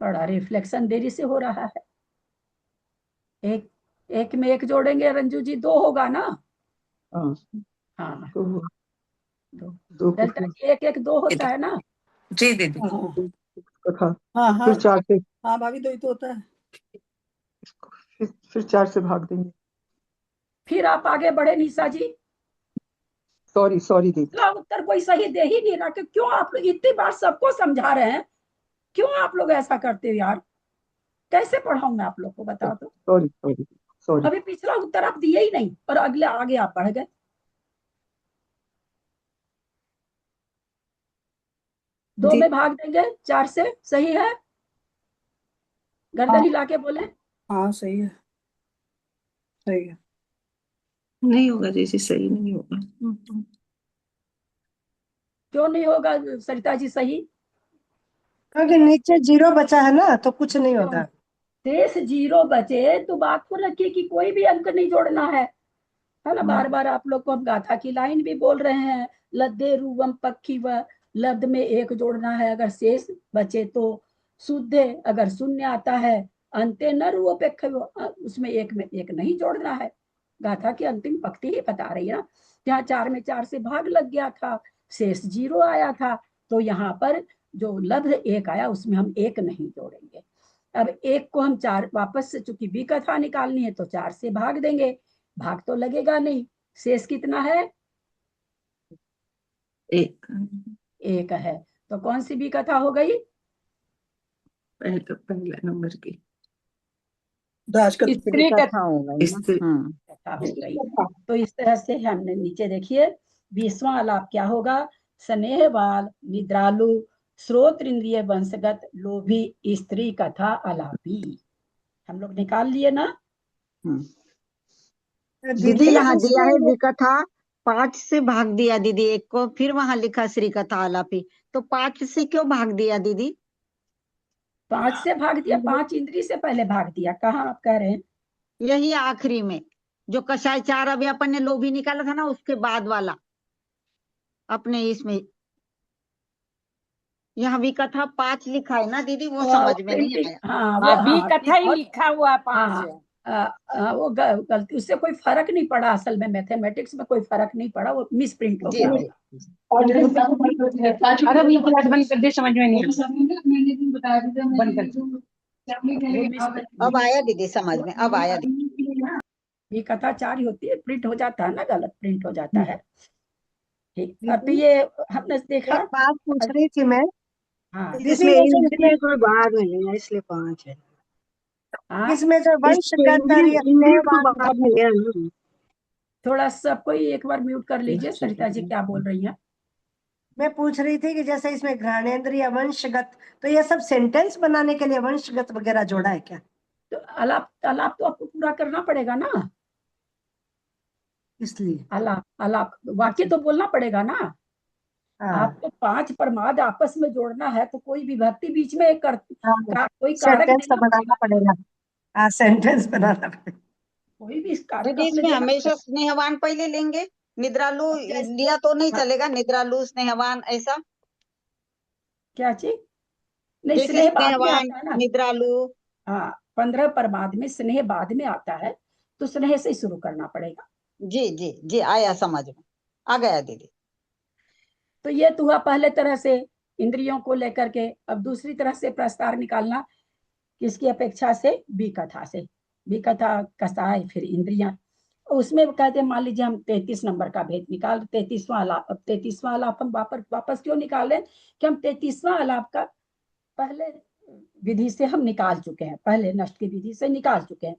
बड़ा रिफ्लेक्शन देरी से हो रहा है। एक 1 में 1 जोड़ेंगे रंजू जी 2 होगा ना? हाँ हाँ तो 2। दो को ललिता जी 1 1 2 होता है ना? जी दीदी। हाँ कथा हाँ हाँ फिर 4 से हाँ भाभी, तो ही तो होता है। फिर 4 से भाग देंगे। फिर आप आगे बढ़े निशा जी। सॉरी सॉरी दीदी। इसका उत्तर कोई सही दे ही नहीं रहा कि क्यों आप लोग इतनी बार सबको समझा रहे हैं, क्यों आप लोग ऐसा करते हो यार? कैसे पढ़ाऊं मैं आप लोग को, बताओ तो। सॉरी सॉरी सॉरी अभी पिछला उत्तर आप दिए ही नहीं और अगले आगे आप बढ़ गए। 2 में भाग देंगे 4 से, सही है? गर्दन हाँ हिला के बोले। हाँ सही है, सही है। नहीं होगा जैसे, सही नहीं होगा। क्यों नहीं होगा सरिता जी सही? क्योंकि नीचे 0 बचा है ना, तो कुछ नहीं क्यों? होगा। शेष 0 बचे तो बात को रखिए कि कोई भी अंक नहीं जोड़ना है ना। बार बार आप लोग को हम गाथा की लाइन भी बोल रहे हैं, लद्दे रूवम पक्षी व लब्ध में 1 जोड़ना है। अगर शेष बचे तो शुद्ध, अगर शून्य आता है अंते न रूपेक्ष, उसमें 1 में 1 नहीं जोड़ना है। गाथा की अंतिम पंक्ति ही बता रही है ना। यहाँ 4 में 4 से भाग लग गया था, शेष 0 आया था, तो यहाँ पर जो लब्ध 1 आया उसमें हम 1 नहीं जोड़ेंगे। अब एक को हम 4 वापस से, चूंकि बी कथा निकालनी है तो 4 से भाग देंगे, भाग तो लगेगा नहीं, शेष कितना है? एक 1 है। तो कौन सी बी कथा हो गई? पहले नंबर की राजकथ स्त्री कथा हो गई ना। स्त्री कथा हो गई। तो इस तरह से हमने नीचे देखिए 20वां आलाप क्या होगा? स्नेहवाल, निद्रालु, श्रोत्र इंद्रिय वंशगत, लोभी, स्त्री कथा आलापी। हम लोग निकाल लिए ना? दीदी यहाँ दिया है इसमें विकथा 5 से भाग दिया दीदी एक को, फिर वहां लिखा श्री कथा आलापी, तो 5 से क्यों भाग दिया दीदी? 5 से भाग दिया, 5 इंद्री से पहले भाग दिया, कहाँ आप कह रहे हैं? यही आखिरी में जो कषाय 4 अभी अपन ने लोभी निकाला था ना, उसके बाद वाला अपने इसमें यहाँ विकथा 5 लिखा है ना दीदी, वो समझ में नहीं प्रिंटिंग, आया। हाँ वो अभी हाँ, कथा ही और- लिखा हुआ 5 हाँ, है। वो गलती, उससे कोई फर्क नहीं पड़ा, असल में मैथमेटिक्स में कोई फर्क नहीं पड़ा, वो मिस प्रिंट हो जी गया जी। होगा। अरे अभी क्लास बंद कर दे, समझ में नहीं आता। बंद कर वो मिस अब आया दीदी समझ में, अब आया दीदी। ये कथा 4 ही होती है, प्रिंट हो जाता है ना, गलत प्रिंट हो जाता है। ठीक, अब तो ये हमने देखा। एक बात पूछ रही थी मैं, हाँ इसमें इंद्रिय कोई बाद में है इसलिए 5 है। हाँ, इसमें जो वंशगत और ये स्नेहवान, में है ना। थोड़ा सबको ही एक बार म्यूट कर लीजिए। सरिता जी क्या बोल रही हैं? मैं पूछ रही थी कि जैसे इसमें घ्राणेन्द्रिय वंशगत, तो ये सब सेंटेंस बनाने के लिए वंशगत वगैरह जोड़ा है क्या? तो आलाप आलाप तो आपको पूरा करना पड़ेगा ना। इसलिए आलाप आलाप वाक्य तो बोलना पड़ेगा ना। हाँ आपको 5 प्रमाद आपस में जोड़ना है, तो कोई विभक्ति बीच में कोई कारक सेंटेंस तो देना बनाना पड़ेगा। पड़ेगा। हाँ सेंटेंस बनाना पड़ेगा। कोई भी कारक दीदी अपने इसमें देना हमेशा पड़ेगा। स्नेहवान पहले लेंगे, निद्रालु अब जैसे- लिया तो नहीं हाँ, चलेगा, निद्रालु स्नेहवान ऐसा? क्या चीज? नहीं, जैसे स्नेह बाद में स्नेहवान आता है ना। निद्रालु। हाँ, 15 प्रमाद में स्नेह बाद में आता है, तो स्नेह से ही शुरू करना पड़ेगा। जी जी जी, आया समझ में, आ गया दीदी। तो ये तो हुआ पहले तरह से इंद्रियों को लेकर के। अब दूसरी तरह से प्रस्तार निकालना, किसकी अपेक्षा से? बी कथा से। बी कथा कसाय, फिर इंद्रियां। उसमें कहते हैं, मान लीजिए हम 33 नंबर का भेद निकाल, 33वां आलाप। अब 33वां आलाप हम वापस क्यों निकाल रहे हैं? कि हम 33वां आलाप का पहले विधि से हम निकाल चुके हैं, पहले नष्ट की विधि से निकाल चुके हैं।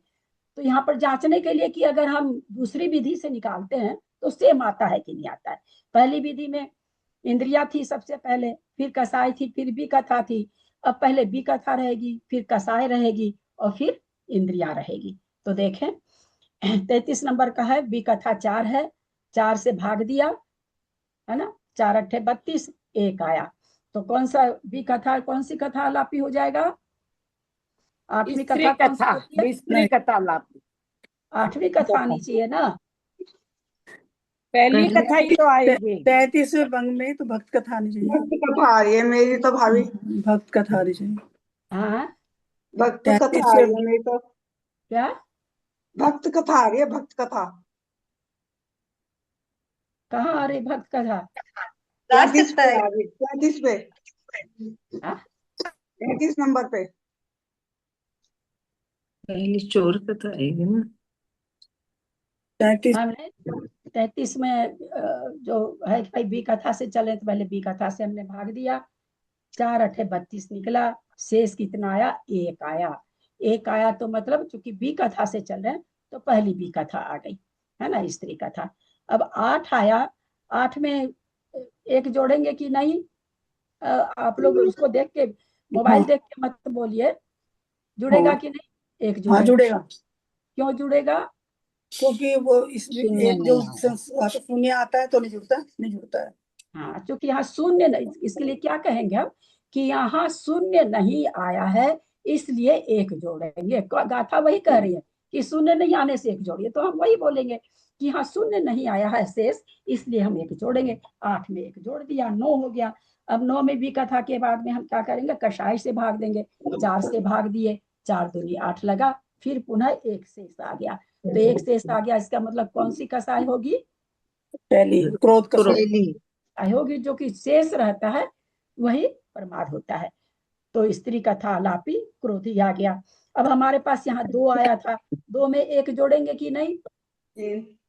तो यहाँ पर जांचने के लिए कि अगर हम दूसरी विधि से निकालते हैं तो सेम आता है कि नहीं आता है। पहली विधि में इंद्रिया थी सबसे पहले, फिर कसाय थी, फिर बी कथा थी। अब पहले बी कथा रहेगी, फिर कसाय रहेगी, और फिर इंद्रिया रहेगी। तो देखें 33 नंबर का है, बी कथा 4 है, 4 से भाग दिया है ना, 4 अट्ठे 32, 1 आया। तो कौन सा बी कथा, कौन सी कथा आलापी हो जाएगा? 8वीं स्त्री कथा कौन सी कथा, होती है? स्त्री कथा आलापी। 8वीं कथा आनी चाहिए ना। पहली कथा ही तो आएगी। 33वें भंग में तो भक्त कथा आनी चाहिए। भक्त कथा आ रही है मेरी तो भाभी, भक्त कथा आनी चाहिए। हाँ, भक्त कथा आ रही है मेरी तो, क्या? भक्त कथा आ रही है, भक्त कथा कहाँ आ रही भक्त कथा? 33 पे आ रही, 33 पे, हाँ? 33 नंबर पे। पहली चोर कथा आएगी ना। 33 हमने 33 में जो है भाई बी कथा से चले, तो पहले बी कथा से हमने भाग दिया, 4 अट्ठे 32 निकला, शेष कितना आया? 1 आया। 1 आया तो मतलब चूंकि बी कथा से चल रहे हैं तो पहली बी कथा आ गई, है ना, स्त्री कथा। अब 8 आया, 8 में 1 जोड़ेंगे कि नहीं? आप लोग उसको देख के, मोबाइल देख के मत बोलिए, जुड़ेगा कि नहीं? 1 हाँ जुड़ेगा। जुड़ेगा, क्यों जुड़ेगा? क्योंकि वो इसमें शून्य एक जो नहीं आता। शून्य आता है तो नहीं जुड़ता, नहीं जुड़ता है। हाँ, क्योंकि यहाँ शून्य नहीं, इसके लिए क्या कहेंगे हम कि यहाँ शून्य नहीं आया है, इसलिए 1 जोड़ेंगे। गाथा वही कह रही है कि शून्य नहीं आने से 1 जोड़िए, तो हम वही बोलेंगे कि यहाँ शून्य नहीं आया है शेष, इसलिए हम 1 जोड़ेंगे। 8 में 1 जोड़ दिया, 9 हो गया। अब 9 में भी कथा के बाद में हम क्या करेंगे? कषाय से भाग देंगे, 4 से भाग दिए, 4 दूनी 8 लगा, फिर पुनः 1 शेष आ गया। तो 1 शेष आ गया, इसका मतलब कौन सी कषाय होगी? पहली क्रोध का पहली होगी, जो कि शेष रहता है वही प्रमाद होता है। तो स्त्री कथा आलापी क्रोधी आ गया। अब हमारे पास यहाँ 2 आया था, 2 में 1 जोड़ेंगे कि नहीं?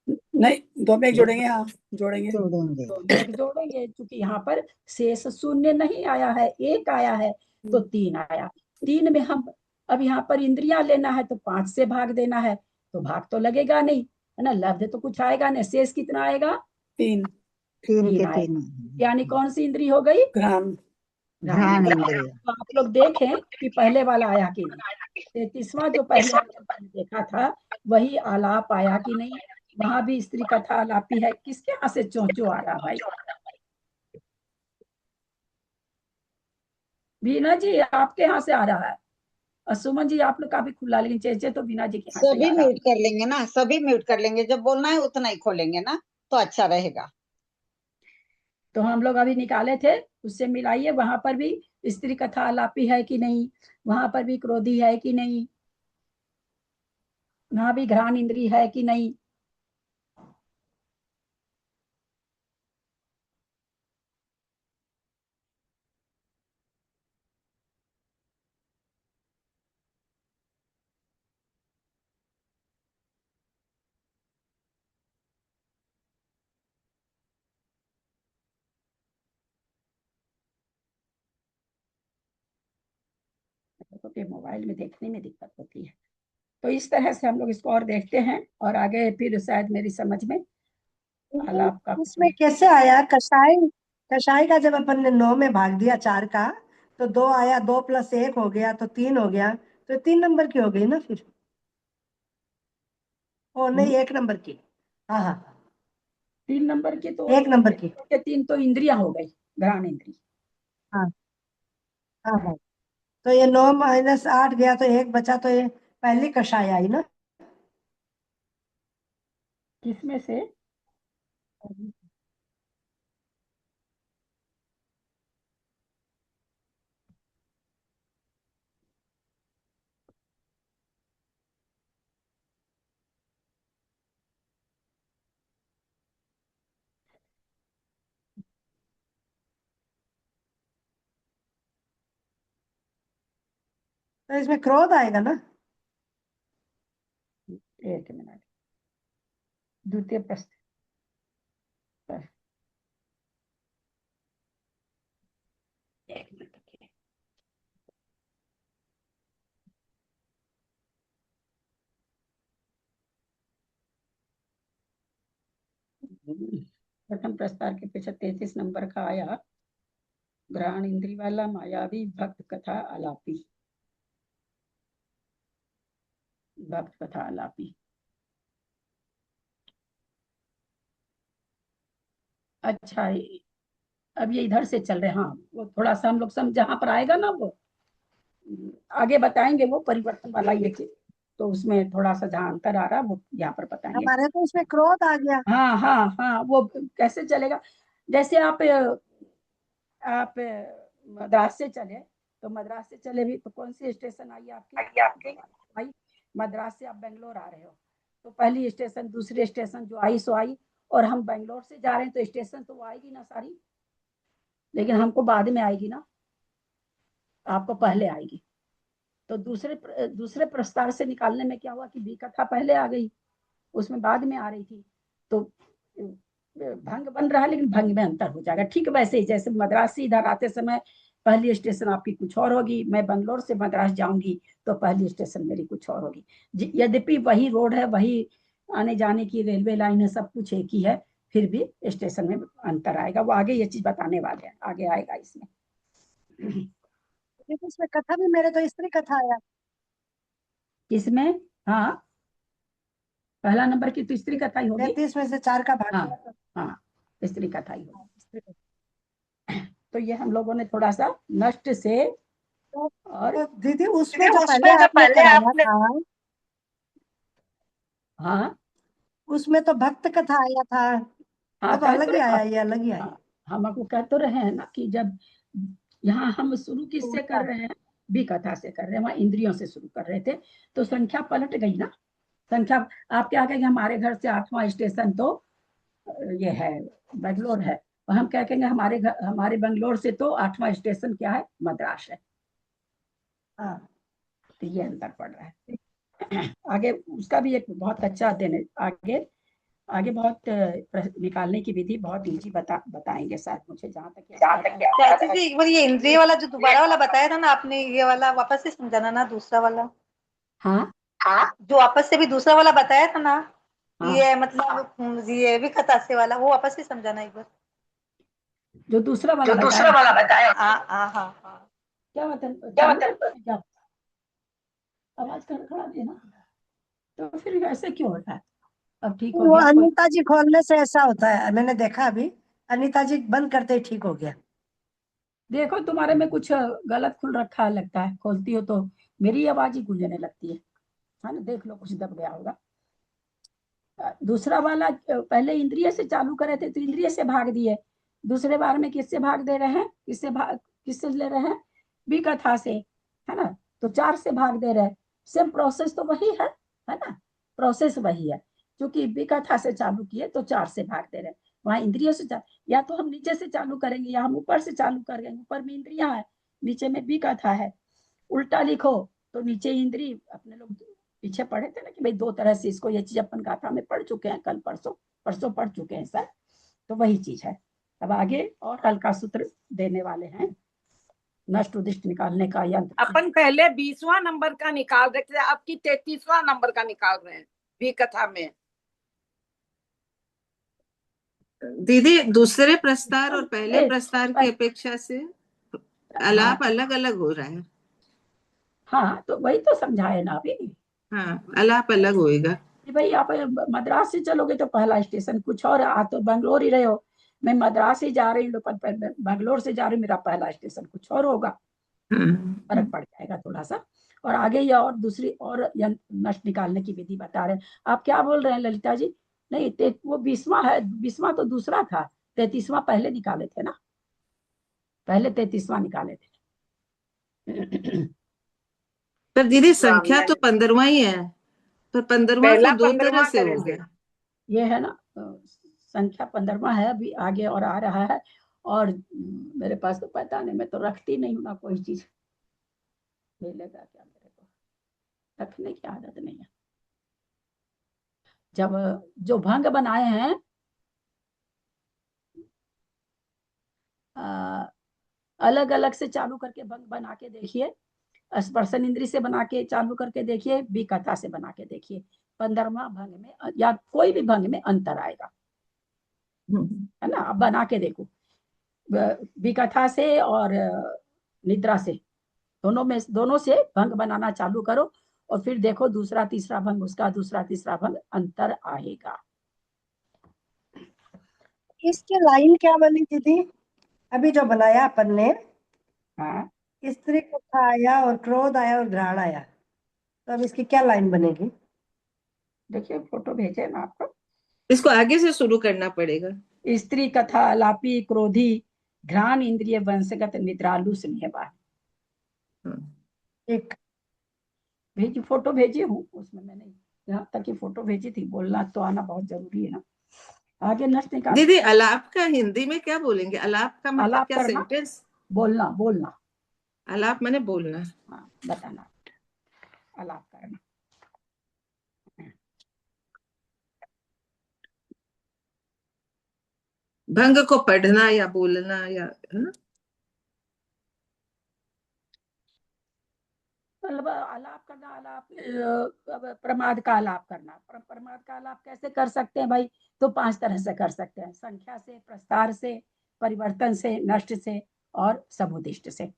नहीं, 2 में 1 जोड़ेंगे, हाँ जोड़ेंगे। जोड़ेंगे। 2 में 1 जोड़ेंगे, क्योंकि यहाँ पर शेष शून्य नहीं आया है, 1 आया है, तो 3 आया। 3 में हम अब यहाँ पर इंद्रियां लेना है तो 5 से भाग देना है, तो भाग तो लगेगा नहीं, है ना, लब्ध तो कुछ आएगा नहीं, शेष कितना आएगा? 3 3 के तीन आए। 3 यानी कौन सी इंद्री हो गई? घ्राण। घ्राण इंद्रिय। तो आप लोग देखें कि पहले वाला आया कि नहीं। 33वां जो पहले हम लोगों ने देखा था वही आलाप आया कि नहीं? वहां भी स्त्री कथा आलापी है। किसके यहाँ से चोंचो आ रहा भाई? बीना जी आपके यहाँ से आ रहा है, और सुमन जी आप लोग का भी खुला, लेकिन चेचे तो बीना जी के यहाँ से सभी आ रहा है। म्यूट कर लेंगे ना, सभी म्यूट कर लेंगे, जब बोलना है उतना ही खोलेंगे ना, तो अच्छा रहेगा। तो हम लोग अभी निकाले थे, उससे मिलाइए, वहां पर भी स्त्री कथा आलापी है कि नहीं, वहां पर भी क्रोधी है कि नहीं, वहां भी घ्राण इंद्री है कि नहीं? तो मोबाइल में देखने में दिक्कत होती है। तो इस तरह से हम लोग इसको और देखते हैं, और आगे फिर शायद मेरी समझ में आलाप का इसमें कैसे आया कसाई? कसाई का जब अपन ने 9 में भाग दिया 4 का, तो 2 आया, 2 + 1 हो गया, तो 3 हो गया, तो 3 नंबर की हो गई ना फिर? ओ नहीं, 1 नंबर की। हाँ हाँ, 3 नंबर की तो 1 नंबर की। 3 तो इंद्रियां हो गई, घ्राण इंद्री। हाँ हाँ हाँ, तो ये 9 - 8 गया, तो 1 बचा, तो ये पहली कषाय आई ना? किसमें से? तो इसमें क्रोध आएगा ना? एक मिनट, द्वितीय प्रश्न। एक मिनट रुकिए। प्रथम प्रस्तार के पीछे 33 नंबर का आया, घ्राण इंद्री वाला मायावी भक्त कथा आलापी, भक्त कथा आलापी। अच्छा, अब ये इधर से चल रहे हैं। हाँ, वो थोड़ा सा हम लोग जहाँ पर आएगा ना, वो आगे बताएंगे, वो परिवर्तन वाला ये चीज, तो उसमें थोड़ा सा जहाँ अंतर आ रहा है वो यहाँ पर बताएंगे। हमारे तो इसमें क्रोध आ गया। हाँ हाँ हाँ, वो कैसे चलेगा? जैसे आप मद्रास से चले, तो मद्रास से चले भी तो कौन सी स्टेशन आई आपकी? आई मद्रास से आप बेंगलोर आ रहे हो, तो पहली स्टेशन, दूसरी स्टेशन जो आई सो आई, और हम बेंगलोर से जा रहे हैं तो स्टेशन तो वो आएगी ना सारी, लेकिन हमको बाद में आएगी ना, आपको पहले आएगी। तो दूसरे प्रस्तार से निकालने में क्या हुआ कि बी कथा पहले आ गई, उसमें बाद में आ रही थी, तो भंग बन रहा है, लेकिन भंग में अंतर हो जाएगा। ठीक वैसे ही जैसे मद्रास से इधर आते समय पहली स्टेशन आपकी कुछ और होगी, मैं बंगलोर से मद्रास जाऊंगी तो पहली स्टेशन मेरी कुछ और होगी। यद्यपि वही रोड है, वही आने जाने की रेलवे लाइन है, सब कुछ एक ही है, फिर भी स्टेशन में अंतर आएगा। वो आगे ये चीज बताने वाले हैं, आगे आएगा इसमें। लेकिन इसमें कथा भी, मेरे तो स्त्री कथा आया। किसमें? हाँ, पहला नंबर की तो स्त्री कथा ही होगी। 33 में से 4 का भाग हाँ दिया, हाँ, स्त्री कथा ही होगी। स्त्री कथा। तो ये हम लोगों ने थोड़ा सा नष्ट से, और तो दीदी उसमें जो पहले आपने कराया था, हाँ उसमें तो भक्त कथा आया था, हाँ, वो तो कह अलग तो ही रहे आया, आप, ये अलग ही आया। हाँ, हम आपको कह तो रहे हैं ना कि जब यहाँ हम शुरू किससे कर रहे हैं, बी कथा से कर रहे हैं, वहां इंद्रियों से शुरू कर रहे थे, तो संख्या पलट गई ना। संख्या, आप क्या कहेंगे, हमारे घर से 8वां स्टेशन तो ये है, बेंगलोर है, और हम क्या कहेंगे, हमारे बंगलोर से तो 8वां स्टेशन क्या है, मद्रास है। हाँ तो ये अंतर पड़ रहा है। आगे उसका भी एक बहुत अच्छा देने आगे आगे बहुत निकालने की विधि बहुत इजी बताएंगे शायद, मुझे जहाँ तक याद है। चाची जी एक बार ये इंद्रिय वाला जो दोबारा वाला बताया था ना आपने, ये वाला वापस से समझाना ना, दूसरा वाला। हाँ जो वापस से भी दूसरा वाला बताया था ना, हाँ, ये मतलब ये भी खतासे वाला, वो वापस से समझाना एक बार। जो दूसरा वाला बताया। बताया। हाँ हाँ हाँ। क्या चालू करते हैं क्या? आवाज खड़ा है ना, तो फिर ऐसे क्यों होता है? अब ठीक हो वो गया कोई। अनीता जी खोलने से ऐसा होता है, मैंने देखा अभी, अनीता जी बंद करते ही ठीक हो गया। देखो तुम्हारे में कुछ गलत खुल रखा है लगता है, खोलती हो तो मेरी आवाज ही गूंजने लगती है ना, देख लो कुछ दब गया होगा। दूसरा वाला पहले इंद्रिय से चालू करे थे तो इंद्रिय से भाग दिए, दूसरे बार में किससे भाग दे रहे हैं, किससे ले रहे हैं, विकथा से, है ना, तो 4 से भाग दे रहे हैं। सेम प्रोसेस तो वही है ना, प्रोसेस वही है, क्योंकि विकथा से चालू किए तो 4 से भाग दे रहे हैं, वहां इंद्रियों से या तो हम नीचे से चालू करेंगे या हम ऊपर से चालू करेंगे, ऊपर में इंद्रिया है, नीचे में विकथा है। उल्टा लिखो तो नीचे इंद्री, अपने लोग पीछे पढ़े थे ना कि भाई 2 तरह से इसको, ये चीज अपन गाथा में पढ़ चुके हैं, कल परसों परसों पढ़ चुके हैं सर, तो वही चीज है। अब आगे और हल्का सूत्र देने वाले हैं, नष्ट उदिष्ट निकालने का यंत्र। अपन पहले 20वां नंबर का निकाल रहे थे, आपकी 33वां नंबर का निकाल रहे हैं भी कथा में। दीदी दूसरे प्रस्तार और पहले प्रस्तार की अपेक्षा से आलाप अलग अलग हो रहा है। हाँ तो वही तो समझाए ना अभी। हाँ आलाप अलग होएगा कि भाई आप मद्रास से चलोगे तो पहला स्टेशन कुछ और, आ तो बेंगलोर ही रहे हो, मैं मद्रास ही जा रही हूँ, बेंगलोर से जा रही हूँ, मेरा पहला स्टेशन कुछ और होगा, फर्क पड़ जाएगा थोड़ा सा। और आगे ये और दूसरी और नष्ट निकालने की विधि बता रहे हैं। आप क्या बोल रहे हैं ललिता जी? नहीं वो 20वां है, 20वां तो दूसरा था, 33वां पहले निकाले थे ना, पहले 33वां निकाले थे। पर दीदी संख्या तो 15वां ही है, पर 15वां पहला तो 2 तरह 15वां से तरह हो से। गया। ये है ना संख्या 15वां है, अभी आगे और आ रहा है, और मेरे पास तो पता नहीं, मैं तो रखती नहीं हूँ ना कोई चीज, मिलेगा क्या मेरे को, रखने की आदत नहीं है। जब जो भंग बनाए हैं अलग अलग से चालू करके भंग बना के देखिए, स्पर्शन इंद्री से बना के चालू करके देखिए, विकथा से बना के देखिए, 15वां भंग में या कोई भी भंग में अंतर आएगा, है ना। अब बना के देखो, विकथा से और निद्रा से, दोनों से भंग बनाना चालू करो, और फिर देखो दूसरा तीसरा भंग, उसका दूसरा तीसरा भंग अंतर आएगा। इसकी लाइन क्या बनी दीदी, अभी जो बनाया अपन ने, हाँ स्त्री कथा आया और क्रोध आया और घ्राण आया, तो अब इसकी क्या लाइन बनेगी? देखिए फोटो भेजे ना आपको, इसको आगे से शुरू करना पड़ेगा। स्त्री कथा लापी क्रोधी घ्राण इंद्रिय वंशगत निद्रालु स्नेहवान। एक भेजी, फोटो भेजी हूँ, उसमें मैंने यहाँ तक की फोटो भेजी थी, बोलना तो आना बहुत जरूरी है ना। आगे नष्ट निकाल। दीदी आलाप का हिंदी में क्या बोलेंगे? आलाप का मतलब आलाप क्या? करना, सेंटेंस? बोलना बोलना, आलाप माने बोलना। हाँ बताना, आलाप करना। भंग को पढ़ना या बोलना, या है ना? मतलब आलाप करना, प्रमाद का आलाप करना, प्रमाद का आलाप कैसे कर सकते हैं भाई? तो 5 तरह से कर सकते हैं, संख्या से, प्रस्तार से, परिवर्तन से, नष्ट से और समुदिष्ट से,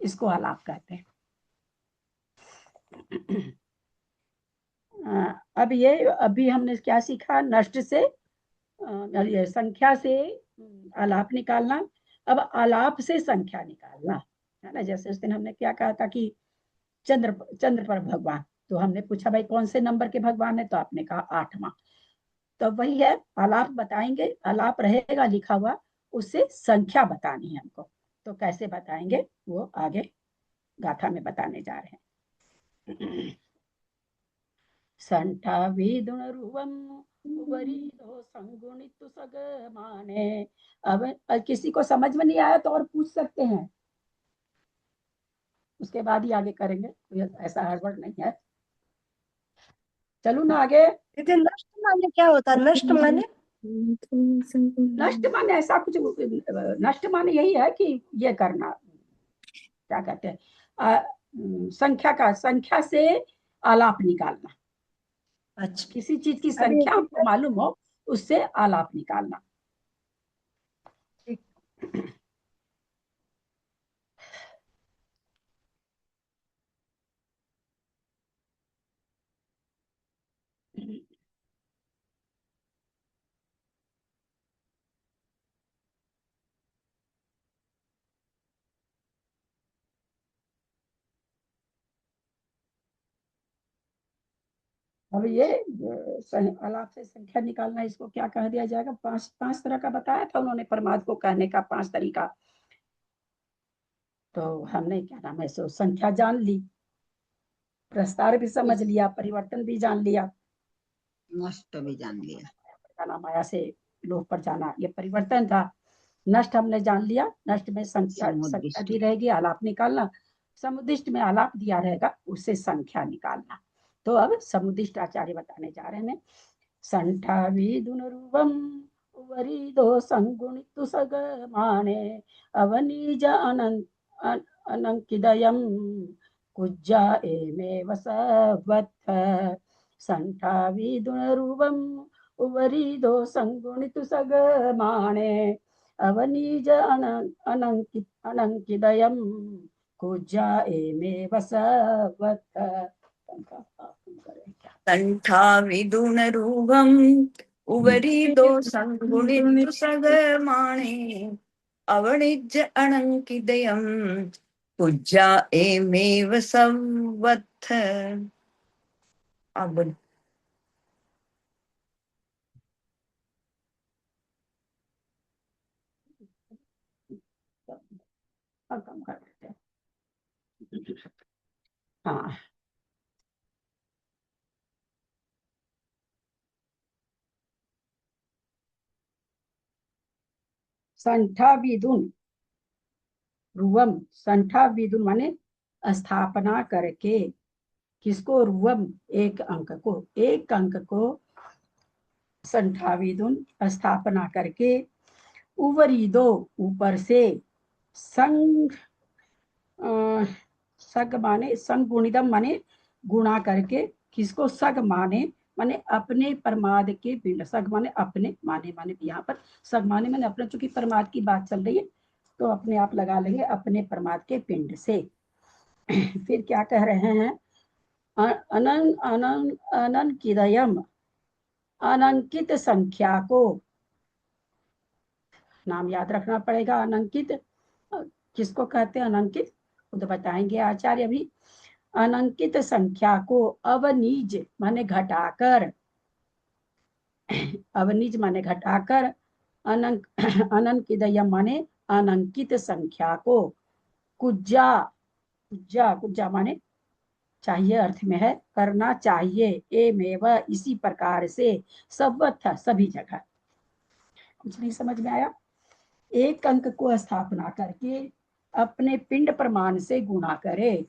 इसको आलाप कहते हैं। अब ये अभी हमने क्या सीखा? नष्ट से ये संख्या से आलाप निकालना। अब आलाप से संख्या निकालना, है ना। जैसे उस दिन हमने क्या कहा था कि चंद्र पर भगवान, तो हमने पूछा भाई कौन से नंबर के भगवान है, तो आपने कहा 8वां। तो वही है, आलाप बताएंगे, आलाप रहेगा लिखा हुआ, उससे संख्या बतानी है हमको, तो कैसे बताएंगे वो आगे गाथा में बताने जा रहे हैं। संठा विदुण रुवम वरीदो संगुणित सग माने। अब किसी को समझ में नहीं आया तो और पूछ सकते हैं। उसके बाद ही आगे करेंगे, कोई ऐसा हड़बड़ नहीं है। चलो ना आगे। दीदी नष्ट माने क्या होता है? नष्ट माने नष्ट माने ऐसा कुछ, नष्ट माने यही है कि ये करना, क्या कहते हैं, संख्या से आलाप निकालना। अच्छा, किसी चीज की अभी संख्या हमको मालूम हो, उससे आलाप निकालना। अब ये आलाप से संख्या निकालना, इसको क्या कह दिया जाएगा? पांच तरह का बताया था उन्होंने परमाद को कहने का 5 तरीका। तो हमने क्या नाम है, सो संख्या जान ली, प्रस्तार भी समझ लिया, परिवर्तन भी जान लिया, नष्ट भी जान लिया। क्या माया से लोभ पर जाना, ये परिवर्तन था। नष्ट हमने जान लिया, नष्ट में संख्या दी रहेगी, आलाप निकालना। समुद्दिष्ट में आलाप दिया रहेगा, उससे संख्या निकालना। तो अब समुद्दिष्ट आचार्य बताने जा रहे हैं। संठावी दुनरूपम उवरीदो संगुणितु सगमाने अवनीज अनंकिदयम कुज्जा एमेव सवत्थ। संठावी दुनरूपम उवरीदो संगुणितु सगमाने अवनीज अनंकिदयम कुज्जा एमेव सवत्थ। संठा विदुनरूपम् उवरीदो संगुणितु सगमाणे अवनिज्य अणङ्किदयम् पूज्या एमेव संवत्थ। अब कम कर देते हैं। हाँ, संठा विदुन रुवम, संठा विदुन माने स्थापना करके, किसको? रुवम, एक अंक को संठा विदुन स्थापना करके, उवरीदो ऊपर से, संग सग माने संगुणितम माने गुणा करके, किसको? सग माने अपने प्रमाद के पिंड। सग माने अपने, माने यहाँ पर सग माने अपने, चूंकि प्रमाद की बात चल रही है तो अपने आप लगा लेंगे, अपने प्रमाद के पिंड से। फिर क्या कह रहे हैं? अनंकिदयम, अनंकित संख्या को, नाम याद रखना पड़ेगा। अनंकित किसको कहते हैं? अनंकित खुद बताएंगे आचार्य अभी। अनंकित संख्या को अवनीज माने घटाकर, अवनीज माने घटाकर, अनंकिदयम माने अनंकित संख्या को, कुज्जा माने चाहिए अर्थ में है, करना चाहिए, एमेव इसी प्रकार से, सर्वत्र सभी जगह। कुछ नहीं समझ में आया? एक अंक को स्थापना करके अपने पिंड प्रमाण से गुणा करे,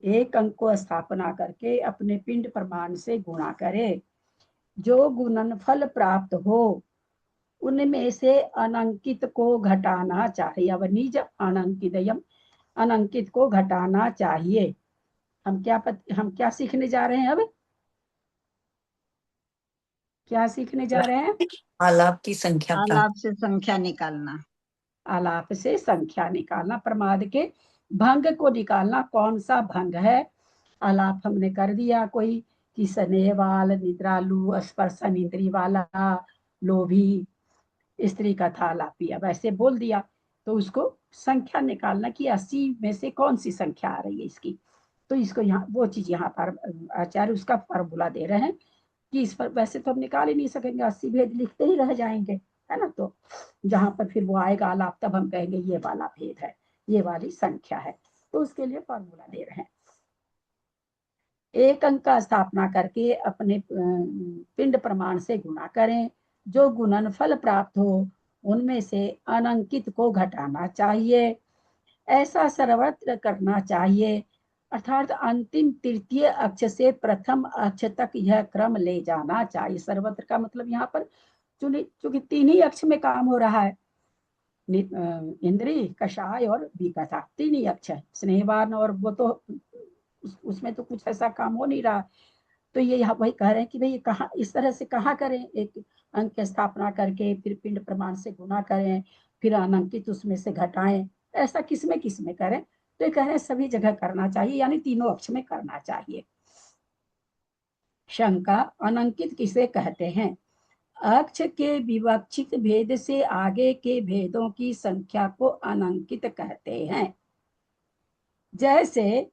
एक अंक को स्थापना करके अपने पिंड प्रमाण से गुणा करे, जो गुणनफल प्राप्त हो उनमें से अनंकित को घटाना चाहिए। अवनिज अनंकितयम, अनंकित को घटाना चाहिए। हम क्या सीखने जा रहे हैं? अब क्या सीखने जा रहे हैं? आलाप की संख्या, आलाप से संख्या निकालना, आलाप से संख्या निकालना, प्रमाद के भंग को निकालना। कौन सा भंग है? आलाप हमने कर दिया, कोई कि स्नेहवाल, निद्रालु, स्पर्शन इंद्री वाला, लोभी, स्त्री का था आलापी, अब ऐसे बोल दिया तो उसको संख्या निकालना कि 80 में से कौन सी संख्या आ रही है इसकी। तो इसको यहाँ वो चीज यहाँ पर आचार्य उसका फॉर्मूला दे रहे हैं कि इस पर वैसे तो हम निकाल ही नहीं सकेंगे, 80 भेद लिखते ही रह जाएंगे, है ना। तो जहां पर फिर वो आएगा आलाप, तब हम कहेंगे ये वाला भेद है, ये वाली संख्या है। तो उसके लिए फॉर्मूला दे रहे हैं। एक अंक का स्थापना करके अपने पिंड प्रमाण से गुणा करें, जो गुणनफल प्राप्त हो उनमें से अनंकित को घटाना चाहिए। ऐसा सर्वत्र करना चाहिए। अर्थात अंतिम तृतीय अक्ष से प्रथम अक्ष तक यह क्रम ले जाना चाहिए। सर्वत्र का मतलब यहाँ पर चूंकि तीन ही अक्ष में काम हो रहा है, इंद्री, कषाय और विकथा, तीन ही अक्ष है। स्नेहवान और वो तो उसमें तो कुछ ऐसा काम हो नहीं रहा। तो ये यहाँ वही कह रहे हैं कि भाई कहाँ इस तरह से कहाँ करें, एक अंक की स्थापना करके फिर पिंड प्रमाण से गुना करें, फिर अनंकित उसमें से घटाएं, ऐसा किसमें किसमें करें। तो ये कह रहे हैं सभी जगह करना चाहिए, यानी तीनों अक्ष में करना चाहिए। शंका, अनंकित किसे कहते हैं? अक्ष के विवक्षित भेद से आगे के भेदों की संख्या को अनंकित कहते हैं। जैसे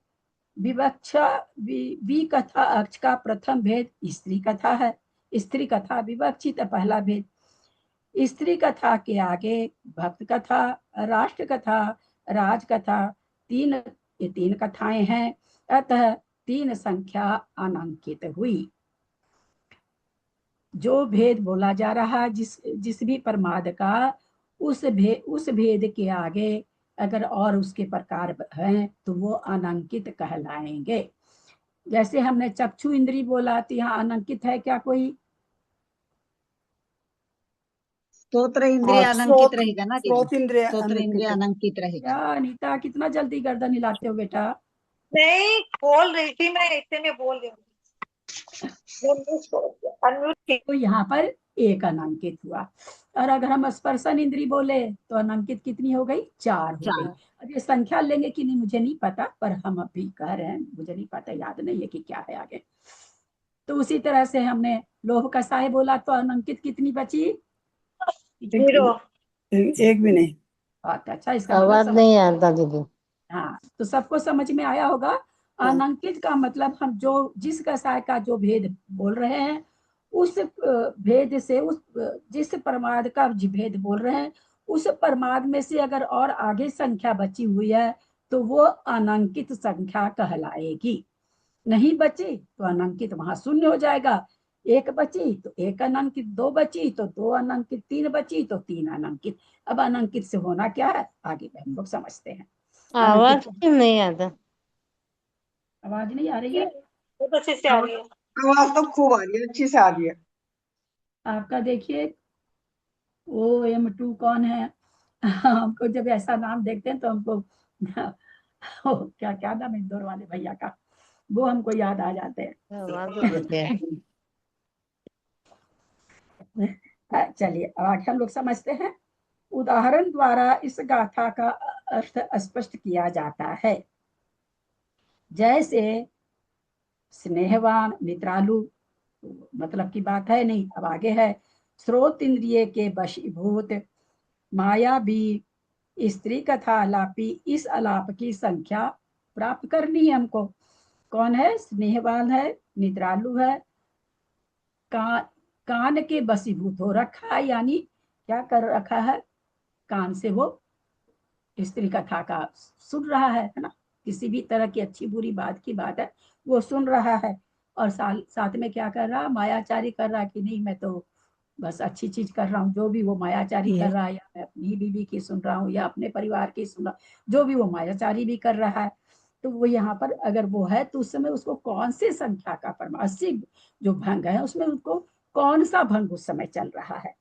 विवक्षा विकथा अक्ष का प्रथम भेद स्त्री कथा है। स्त्री कथा विवक्षित पहला भेद। स्त्री कथा के आगे भक्त कथा, राष्ट्र कथा, राज कथा, तीन कथाएं हैं, अतः तीन संख्या अनंकित हुई। जो भेद बोला जा रहा है जिस भी प्रमाद का, उस भेद के आगे अगर और उसके प्रकार हैं तो वो अनंकित कहलाएंगे। जैसे हमने चक्षु इंद्री बोला तो यहाँ अनंकित है क्या कोई? स्तोत्र इंद्रिय अनंकित रहेगा ना दीदी? स्तोत्र इंद्रिय अनंकित रहेगा। क्या अनीता, कितना जल्दी गर्दन हिलाते हो बेटा? नहीं, बोल रही थी मैं, इतने में बोल रही हूँ। तो यहाँ पर एक अनंकित हुआ। और अगर हम स्पर्शन इंद्री बोले तो अनंकित कितनी हो गई? 4 हो गई। अब ये संख्या लेंगे कि नहीं मुझे नहीं पता, पर हम अभी कह रहे हैं, मुझे नहीं पता, याद नहीं है कि क्या है आगे। तो उसी तरह से हमने लोह कसाय बोला तो अनंकित कितनी बची? 0। एक भी नहीं। अच्छा, इसका आवाज नहीं आता दीदी। हाँ, तो सबको समझ में आया होगा। अनंकित का मतलब हम जो जिस कसाय का जो भेद बोल रहे हैं उस भेद से, उस जिस प्रमाद का भेद बोल रहे हैं उस प्रमाद में से अगर और आगे संख्या बची हुई है तो वो अनंकित संख्या कहलाएगी। नहीं बची तो अनंकित वहां शून्य हो जाएगा। एक बची तो एक अनंकित, 2 बची तो 2 अनंकित, 3 बची तो 3 अनंकित। अब अनंकित से होना क्या है आगे हम लोग समझते हैं। आवाज नहीं आता। आवाज नहीं आ रही है? बहुत अच्छे से आ रही है। आवाज तो खूब आ रही है, अच्छी से आ रही है। आपका देखिए OM2 कौन है? हमको जब ऐसा नाम देखते हैं तो हमको क्या नाम इंदौर वाले भैया का, वो हमको याद आ जाते हैं। चलिए आगे हम लोग समझते हैं। उदाहरण द्वारा इस गाथा का अर्थ स्पष्ट किया जाता है। जैसे स्नेहवान, मित्रालु, मतलब की बात है नहीं, अब आगे है। स्रोत इंद्रिय के वशीभूत, माया भी, स्त्री कथा आलापी, इस आलाप की संख्या प्राप्त करनी है हमको। कौन है? स्नेहवान है, निद्रालु है, कान के वशीभूत हो रखा है, यानी क्या कर रखा है? कान से वो स्त्री कथा का सुन रहा है ना, किसी भी तरह की अच्छी बुरी बात की बात है वो सुन रहा है। और साथ में क्या कर रहा? मायाचारी कर रहा है कि नहीं मैं तो बस अच्छी चीज कर रहा हूँ। जो भी वो मायाचारी कर रहा है, या मैं अपनी बीवी की सुन रहा हूँ या अपने परिवार की सुन रहा हूँ, जो भी वो मायाचारी भी कर रहा है। तो वो यहाँ पर अगर वो है तो उस समय उसको कौन से संख्या का परमा, 80 जो भंग है उसमें उसको कौन सा भंग उस समय चल रहा है,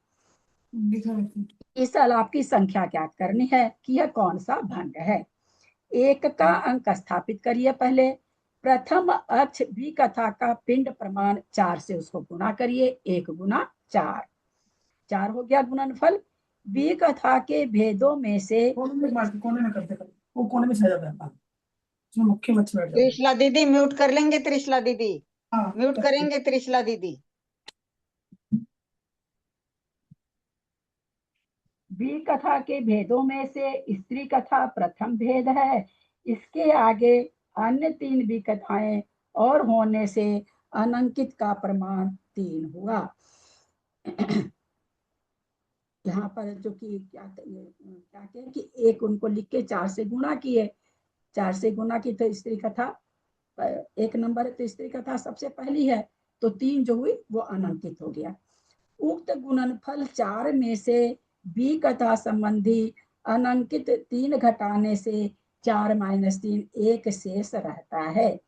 इस आलाप की संख्या ज्ञात करनी है कि यह कौन सा भंग है। एक का अंक स्थापित करिए पहले। प्रथम अक्ष भी कथा का पिंड प्रमाण 4 से उसको गुना करिए। 1 गुना 4 हो गया गुणनफल। बी कथा के भेदों में से मुख्य मत बैठ जाओ। त्रिशला दीदी म्यूट कर लेंगे, त्रिशला दीदी म्यूट करेंगे, त्रिशला दीदी। बी कथा के भेदों में से स्त्री कथा प्रथम भेद है। इसके आगे अन्य 3 भी कथाएं और होने से अनंकित का प्रमाण 3 हुआ। यहाँ पर जो कि क्या कहें कि 1 उनको लिख के 4 से गुणा किए। 4 से गुणा की तो स्त्री कथा 1 नंबर है, तो स्त्री कथा सबसे पहली है, तो 3 जो हुई वो अनंकित हो गया। उक्त गुणनफल 4 में से बी कथा संबंधी अनंकित 3 घटाने से 4 माइनस 3 एक शेष रहता है।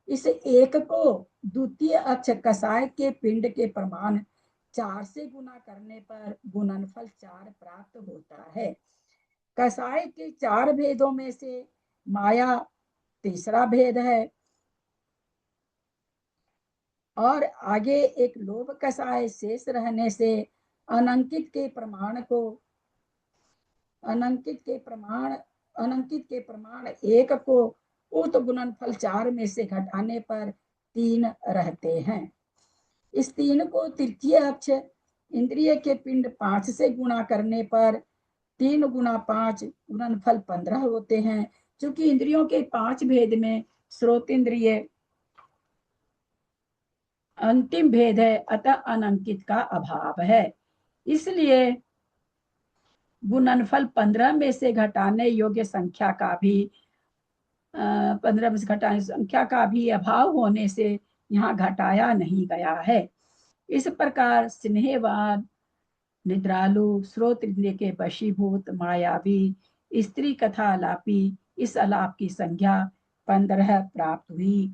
इस एक को द्वितीय अक्ष कसाय के पिंड के प्रमाण 4 से गुना करने पर गुणनफल 4 प्राप्त होता है। कसाय के 4 भेदों में से माया तीसरा भेद है और आगे एक लोभ कसाय शेष रहने से अनंकित के प्रमाण एक को उक्त गुणनफल 4 में से घटाने पर 3 रहते हैं। इस 3 को तृतीय अक्ष इंद्रिय के पिंड 5 से गुणा करने पर 3 गुणा 5 गुणनफल 15 होते हैं। क्योंकि इंद्रियों के 5 भेद में श्रोत इंद्रिय अंतिम भेद है, अतः अनंकित का अभाव है। इसलिए गुणनफल 15 में से घटाने योग्य संख्या का भी 15 में से घटाने संख्या का भी अभाव होने से यहाँ घटाया नहीं गया है। इस प्रकार स्नेहवान, निद्रालु, श्रोत इंद्रिय के वशीभूत, मायावी, स्त्री कथा आलापी इस आलाप की संख्या 15 प्राप्त हुई,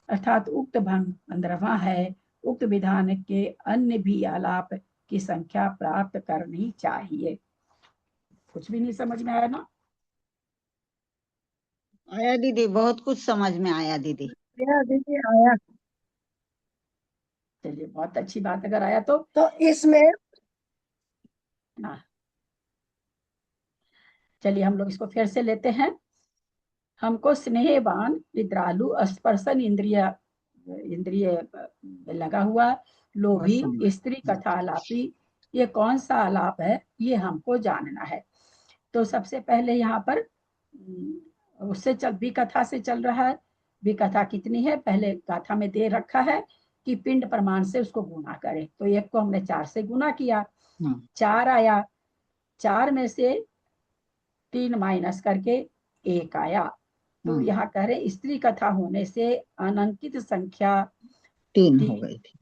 अर्थात उक्त भंग 15वां है। उक्त विधान के अन्य भी आलाप की संख्या प्राप्त करनी चाहिए। कुछ भी नहीं समझ में आया ना? आया दीदी, बहुत कुछ समझ में आया दीदी। दीदी आया। चलिए, बहुत अच्छी बात। अगर आया तो इसमें ना, चलिए हम लोग इसको फिर से लेते हैं। हमको स्नेहवान, निद्रालु, स्पर्शन इंद्रिय लगा हुआ, लोभी, स्त्री कथा आलापी, ये कौन सा आलाप है ये हमको जानना है। तो सबसे पहले यहाँ पर उससे विकथा से चल रहा है। विकथा कितनी है पहले गाथा में दे रखा है कि पिंड प्रमाण से उसको गुना करें। तो एक को हमने 4 से गुना किया, 4 आया, 4 में से 3 माइनस करके 1 आया। तो यहाँ कह रहे स्त्री कथा होने से अनंकित संख्या 3 हो गई थी।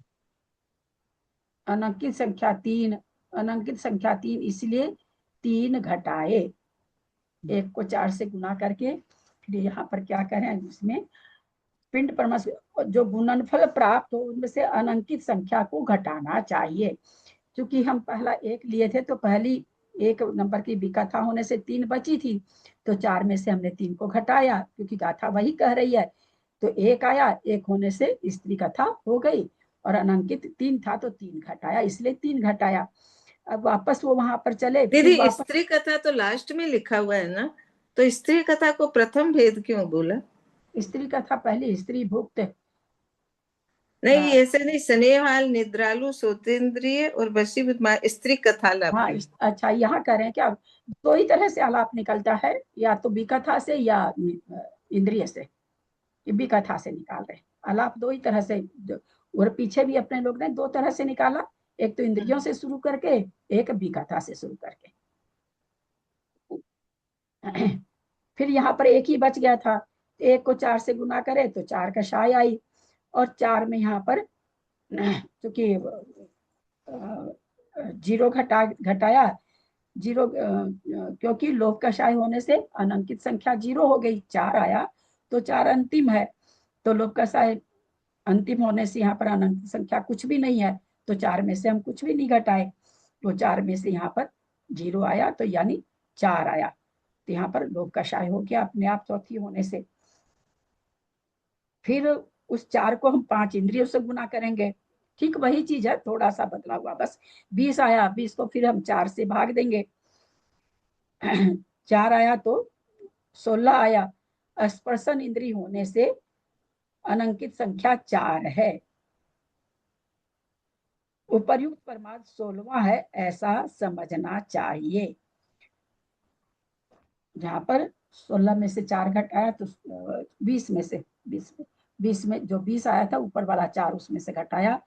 अनंकित संख्या 3 इसलिए 3 घटाए, 1 को 4 से गुना करके। फिर यहाँ पर क्या करें, इसमें पिंड प्रमाण जो गुणनफल प्राप्त हो उनमें से अनंकित संख्या को घटाना चाहिए। क्योंकि हम पहला 1 लिए थे तो पहली 1 नंबर की विकथा होने से 3 बची थी, तो 4 में से हमने 3 को घटाया क्योंकि गाथा वही कह रही है। तो 1 आया, 1 होने से स्त्री कथा हो गई और अनंकित 3 था तो 3 घटाया, इसलिए 3 घटाया। अब वापस वो वहां पर चले। दीदी स्त्री कथा तो लास्ट में लिखा हुआ है ना, तो स्त्री कथा को प्रथम भेद क्यों बोला? स्त्री कथा पहले स्त्री भुक्त नहीं, ऐसे नहीं, स्नेहवान, निद्रालु, सोतेंद्रिय और वशीभूत स्त्री कथा लाभ। हाँ, अच्छा यहाँ करें क्या, 2 ही तरह से आलाप निकलता है, या तो विकथा से या इंद्रिय से। विकथा से निकाल रहे आलाप 2 ही तरह से, और पीछे भी अपने लोग ने 2 तरह से निकाला, एक तो इंद्रियों से शुरू करके, एक विकथा से शुरू करके। फिर यहाँ पर 1 ही बच गया था, 1 को 4 से गुना करे तो 4 कषाय आई, और 4 में यहाँ पर क्योंकि 0 घटाया, 0 क्योंकि लोभ कषाय होने से अनंकित संख्या 0 हो गई, 4 आया तो 4 अंतिम है। तो लोभ कषाय अंतिम होने से यहाँ पर अनंत संख्या कुछ भी नहीं है, तो 4 में से हम कुछ भी नहीं घटाए, तो 4 में से यहाँ पर 0 आया, तो यानी 4 आया, तो यहाँ पर लोभ कषाय हो गया अपने आप चौथी होने से। फिर उस 4 को हम 5 इंद्रियों से गुना करेंगे, ठीक वही चीज है, थोड़ा सा बदला हुआ, बस 20 आया, 20 को फिर हम 4 से भाग देंगे, 4 आया तो 16 आया। स्पर्शन इंद्रिय होने से अनंकित संख्या 4 है। उपर्युक्त परमार्थ 16वां है, ऐसा समझना चाहिए। जहां पर 16 में से 4 घटाया तो 20 में से 20 में जो 20 आया था ऊपर वाला 4 उसमें से घटाया,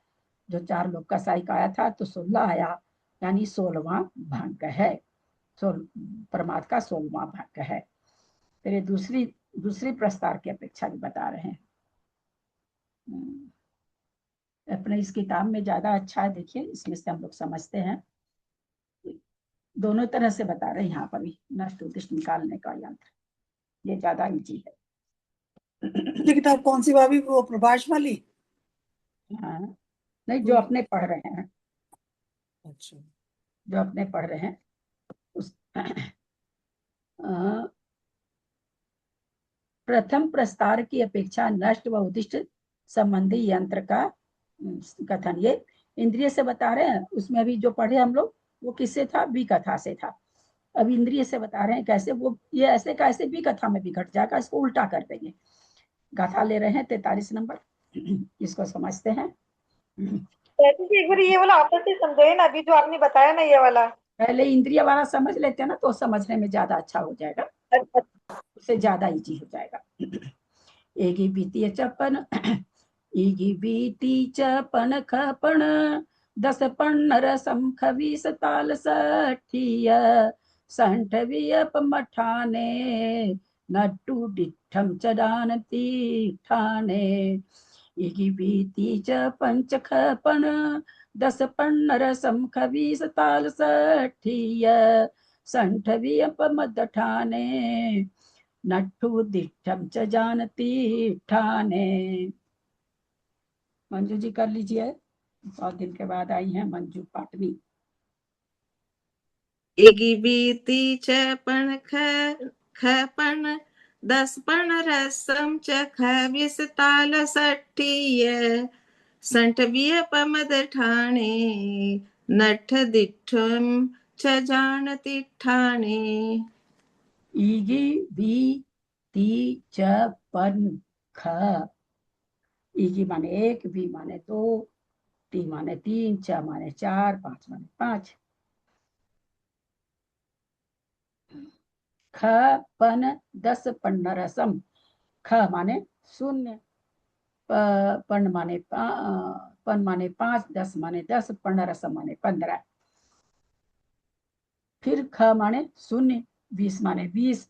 जो 4 लोग का साइक आया था तो 16 आया, यानी 16वां भंग है, परमार्थ का 16वां भंग है। फिर ये दूसरी प्रस्तार की अपेक्षा भी बता रहे हैं। अपने इस किताब में ज्यादा अच्छा है, देखिए इसमें से हम लोग समझते हैं, दोनों तरह से बता रहे हैं। यहाँ पर भी नष्ट उद्दिष्ट निकालने का यंत्र ये ज्यादा इजी है। ये किताब कौन सी भाभी, वो प्रभाष वाली? हाँ, नहीं, जो अपने पढ़ रहे हैं, अच्छा। जो अपने पढ़ रहे हैं उस प्रथम प्रस्तार की अपेक्षा नष्ट व उद्दिष्ट संबंधी यंत्र का कथन, ये इंद्रिय से बता रहे हैं। उसमें अभी जो पढ़े हम लोग वो किससे था? बी कथा से था। अब इंद्रिय से बता रहे हैं कैसे वो, ये ऐसे कैसे बी कथा में भी घट जाएगा, इसको उल्टा कर देंगे। गाथा ले रहे हैं 43 नंबर, इसको समझते हैं। एक बार ये वाला आपस से समझाइए ना, अभी जो आपने बताया ना ये वाला। पहले इंद्रिय वाला समझ लेते हैं ना, तो समझने में ज्यादा अच्छा हो जाएगा, उससे ज्यादा इजी हो जाएगा। एगी बीती चपन इगी बीती चपन खपण 10 पण रसम खवीस ताल सठिय संठविय पमठाने नट्टू डिठम चडानती ठाणे इगी बीती च पंच खपण 10 पण रसम खवीस ताल सठिय संठविय पमठाने नट्ठू दिठम च जानती ठाने। मंजू जी कर लीजिए, बहुत दिन के बाद आई हैं मंजू पाटनी। एगी बीती चपण खपण 10 पण रसम च खविस ताल सठिय संठविय पमद ठाणे नठ दिठम च जानती ठाणे। ईगी बी ती च पन ख, ईगी माने 1, बी माने 2, टी माने 3, च माने 4, 5 माने 5। ख पन 10 पन्न रसम, ख माने 0, पन माने 5, 10 माने 10, पन्न रसम माने 15। फिर ख माने 0, 20 माने 20,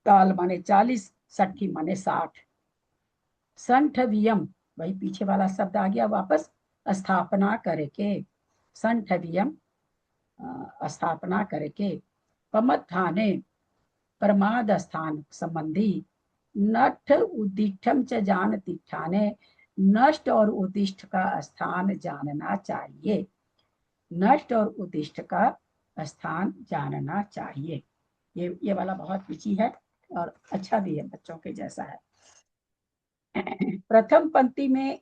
ताल माने 40, सठी माने 60। संठवियम, वही पीछे वाला शब्द आ गया वापस, स्थापना करके, संठवियम स्थापना करके, पमत्थाने प्रमाद स्थान संबंधी, नठ उद्दिष्टम च जानति ठाने नष्ट और उद्दिष्ट का स्थान जानना चाहिए, नष्ट और उद्दिष्ट का स्थान जानना चाहिए। ये वाला बहुत इजी है और अच्छा भी है, बच्चों के जैसा है। प्रथम पंक्ति में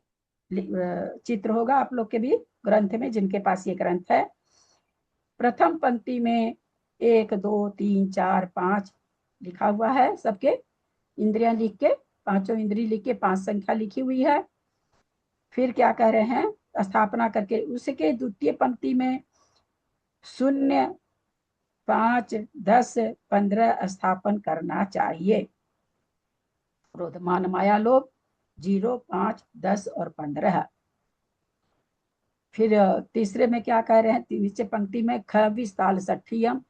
चित्र होगा आप लोग के भी ग्रंथ में, जिनके पास ये ग्रंथ है। प्रथम पंक्ति में 1, 2, 3, 4, 5 लिखा हुआ है, सबके इंद्रियां लिख के, पांचों इंद्रिय लिख के 5 संख्या लिखी हुई है। फिर क्या कह रहे हैं? स्थापना करके उसके द्वितीय पंक्ति में 0, 5, 10, 15 स्थापन करना चाहिए। क्रोधमान माया लोभ 0, 5, 10 और 15। फिर तीसरे में क्या कह रहे हैं? नीचे पंक्ति में ख 20 ताल सठियम,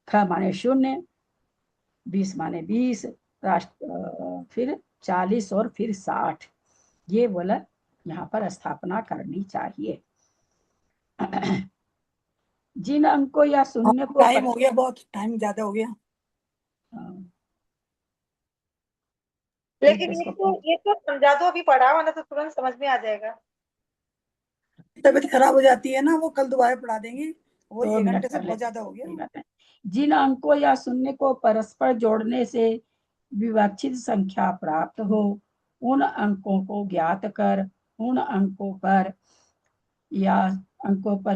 ख माने 0, 20 माने 20, फिर 40 और फिर 60। ये बोला यहाँ पर स्थापना करनी चाहिए। जिन अंकों या शून्य को टाइम हो गया, बहुत टाइम ज्यादा हो गया। लेकिन ये तो समझा दो, अभी पढ़ा हो ना तो तुरंत समझ में आ जाएगा। तबीयत खराब हो जाती है ना, वो कल दोबारा पढ़ा देंगे, वो 2 1 मिनट घंटे से कर बहुत लेते ज्यादा हो गया। जिन अंकों या शून्य को परस्पर जोड़ने से विवक्षित संख्या प्राप्त हो, उन अंकों को ज्ञात कर उन अंकों पर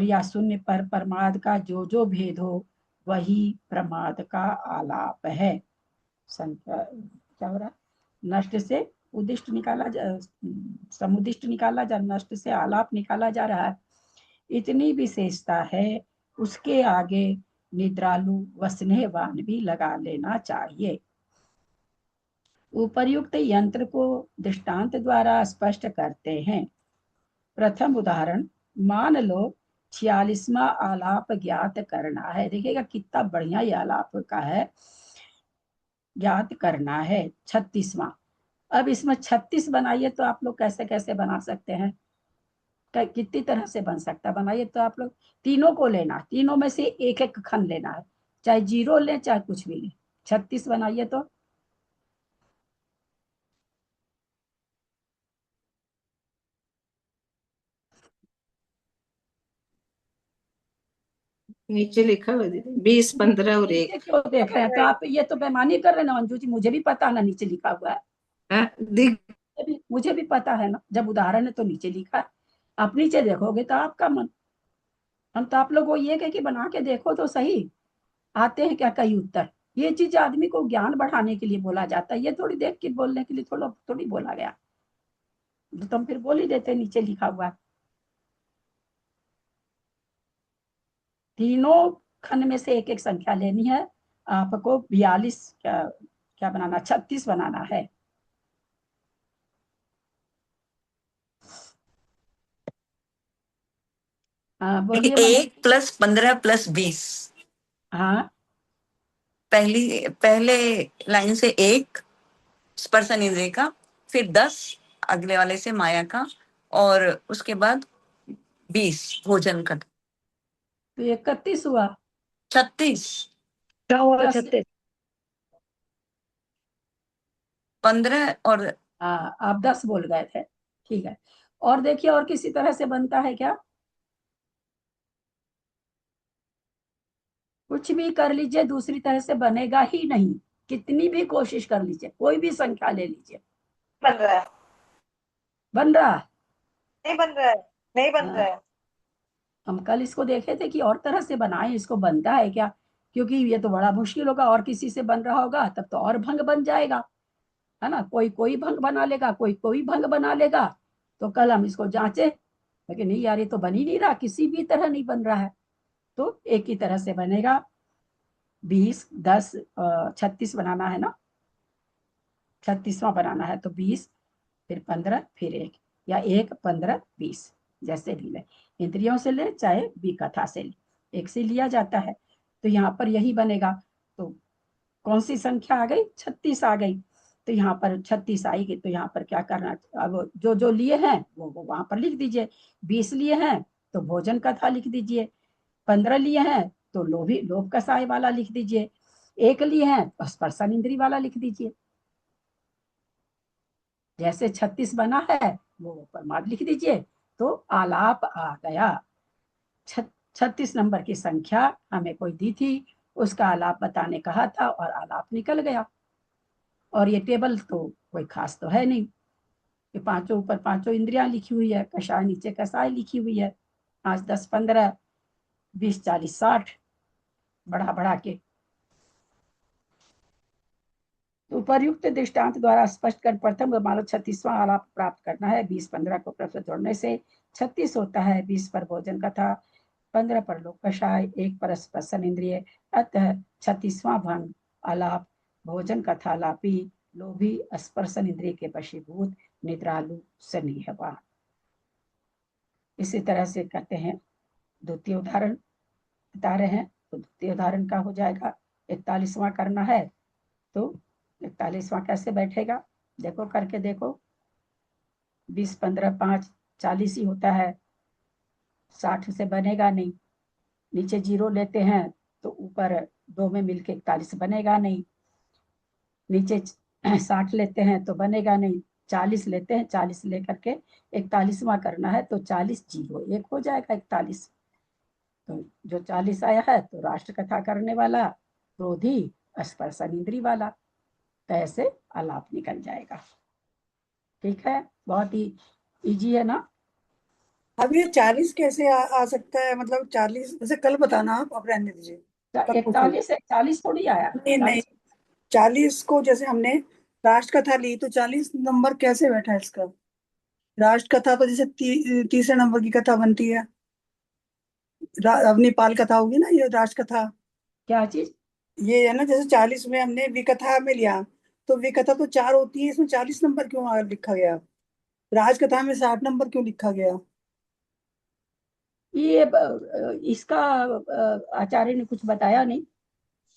या शून्य पर प्रमाद का जो भेद हो वही प्रमाद का आलाप है। संख्या क्या हो रहा? नष्ट से उद्दिष्ट निकाला, समुदिष्ट निकाला जा, नष्ट से आलाप निकाला जा रहा है। इतनी विशेषता है, उसके आगे निद्रालु व स्नेहवान भी लगा लेना चाहिए। उपर्युक्त यंत्र को दृष्टांत द्वारा स्पष्ट करते हैं। प्रथम उदाहरण, मान लो 46वां आलाप ज्ञात करना है। देखिएगा कितना बढ़िया ये आलाप का है, ज्ञात करना है 36वां। अब इसमें 36 बनाइए तो आप लोग कैसे कैसे बना सकते हैं? कितनी तरह से बन सकता है, बनाइए तो आप लोग तीनों को लेना, तीनों में से एक एक खंड लेना है, चाहे 0 लें चाहे कुछ भी लें। 36 बनाइए तो नीचे लिखा हुआ दीदी 20, 15 और नीचे 1। क्यों देख रहे हैं? तो आप ये तो बेईमानी कर रहे हैं ना अंजू जी, मुझे भी पता ना नीचे लिखा हुआ है। हाँ, दिख मुझे भी पता है ना, जब उदाहरण है तो नीचे लिखा है। आप नीचे देखोगे तो आपका मन, हम तो आप लोग को ये कह कि बना के देखो तो सही, आते हैं क्या कई उत्तर। ये चीज आदमी को ज्ञान बढ़ाने के लिए बोला जाता है, ये थोड़ी देख के बोलने के लिए थोड़ी बोला गया। तो तुम फिर बोल ही देते नीचे लिखा हुआ है। तीनों खंड में से एक एक संख्या लेनी है आपको। 42 क्या बनाना, 36 बनाना है। हाँ बोलिए मम्मी। 1 + 15 + 20। हाँ पहले लाइन से 1 स्पर्शन इंद्रिय का, फिर 10 अगले वाले से माया का, और उसके बाद 20 भोजन का। तो 31 हुआ। 36। क्या हुआ? 10 36। 15 और हाँ आप 10 बोल गए थे, ठीक है। और देखिए और किसी तरह से बनता है क्या? कुछ भी कर लीजिए दूसरी तरह से बनेगा ही नहीं, कितनी भी कोशिश कर लीजिए, कोई भी संख्या ले लीजिए। बन रहा है, बन रहा है। नहीं बन रहा है, नहीं बन रहा हाँ, है। हम कल इसको देखे थे कि और तरह से बनाए, इसको बनता है क्या? क्योंकि ये तो बड़ा मुश्किल होगा, और किसी से बन रहा होगा तब तो और भंग बन जाएगा, है ना। कोई कोई भंग बना लेगा, कोई कोई भंग बना लेगा। तो कल हम इसको जांचे, लेकिन नहीं यार ये तो बन ही नहीं रहा, किसी भी तरह नहीं बन रहा है। तो एक ही तरह से बनेगा। 20, 10, 36 बनाना है ना, 36वां बनाना है। तो 20 फिर 15 फिर 1, या 1, 15, 20, जैसे भी ले, इंद्रियों से ले चाहे विकथा से ले, एक से लिया जाता है। तो यहाँ पर यही बनेगा। तो कौन सी संख्या आ गई? 36 आ गई। तो यहाँ पर 36 आएगी, तो यहाँ पर क्या करना, अब जो जो लिए हैं वो वहां पर लिख दीजिए। 20 लिए हैं तो भोजन कथा लिख दीजिए। 15 लिए हैं तो लोभ कसाय वाला लिख दीजिए। 1 लिए हैं तो स्पर्शन इंद्री वाला लिख दीजिए। जैसे 36 बना है वो परमाद लिख दीजिए। तो आलाप आ गया। 36 नंबर की संख्या हमें कोई दी थी, उसका आलाप बताने कहा था और आलाप निकल गया। और ये टेबल तो कोई खास तो है नहीं, ये पांचों ऊपर पांचों इंद्रियां लिखी हुई है, कषाय नीचे कसाय लिखी हुई है। 5, 10, 15, 20, 40, 60 बढ़ा बढ़ा के। तो उपर्युक्त दृष्टांत द्वारा स्पष्ट कर प्रथम मानो 36वां आलाप प्राप्त करना है। 20, 15 को प्रश्न जोड़ने से 36 होता है। 20 पर भोजन कथा, 15 पर लोक कषाय, 1 पर स्पर्शन इंद्रिय, अतः 36वां भंग आलाप भोजन कथा लापी लोभी स्पर्शन इंद्रिय के वशीभूत निद्रालु सन्निहवान। इसी तरह से कहते हैं। द्वितीय उदाहरण बता रहे हैं, तो द्वितीय उदाहरण का हो जाएगा। 41वां करना है तो 41वां कैसे बैठेगा, देखो करके देखो। 20, 15, 5, 40 ही होता है, 60 से बनेगा नहीं। नीचे 0 लेते हैं तो ऊपर 2 में मिलके 41 बनेगा नहीं। नीचे 60 लेते हैं तो बनेगा नहीं। 40 लेते हैं, 40 लेकर के 41वां करना है तो 40 0 1 हो जाएगा 41। तो जो 40 आया है तो राष्ट्र कथा करने वाला, क्रोधी, स्पर्शन इंद्री वाला, तो ऐसे आलाप निकल जाएगा। ठीक है, बहुत ही इजी है ना। अब ये 40 कैसे आ सकता है? मतलब 40 जैसे कल बताना, आप अब रहने दीजिए। कल पूछूंगी। 41 41 थोड़ी आया। नहीं नहीं, 40 को जैसे हमने राष्ट्र कथा ली तो 40 नंबर कैसे बैठा है इसका? राष्ट्र कथा तो जैसे तीसरे नंबर की कथा बनती है, अवनीपाल कथा होगी ना ये राष्ट्र कथा। क्या चीज? ये है ना, जैसे 40 में हमने विकथा में लिया, तो विकथा तो 4 होती है, इसमें 40 नंबर क्यों लिखा गया? राजकथा में 60 नंबर क्यों लिखा गया? ये इसका आचार्य ने कुछ बताया नहीं।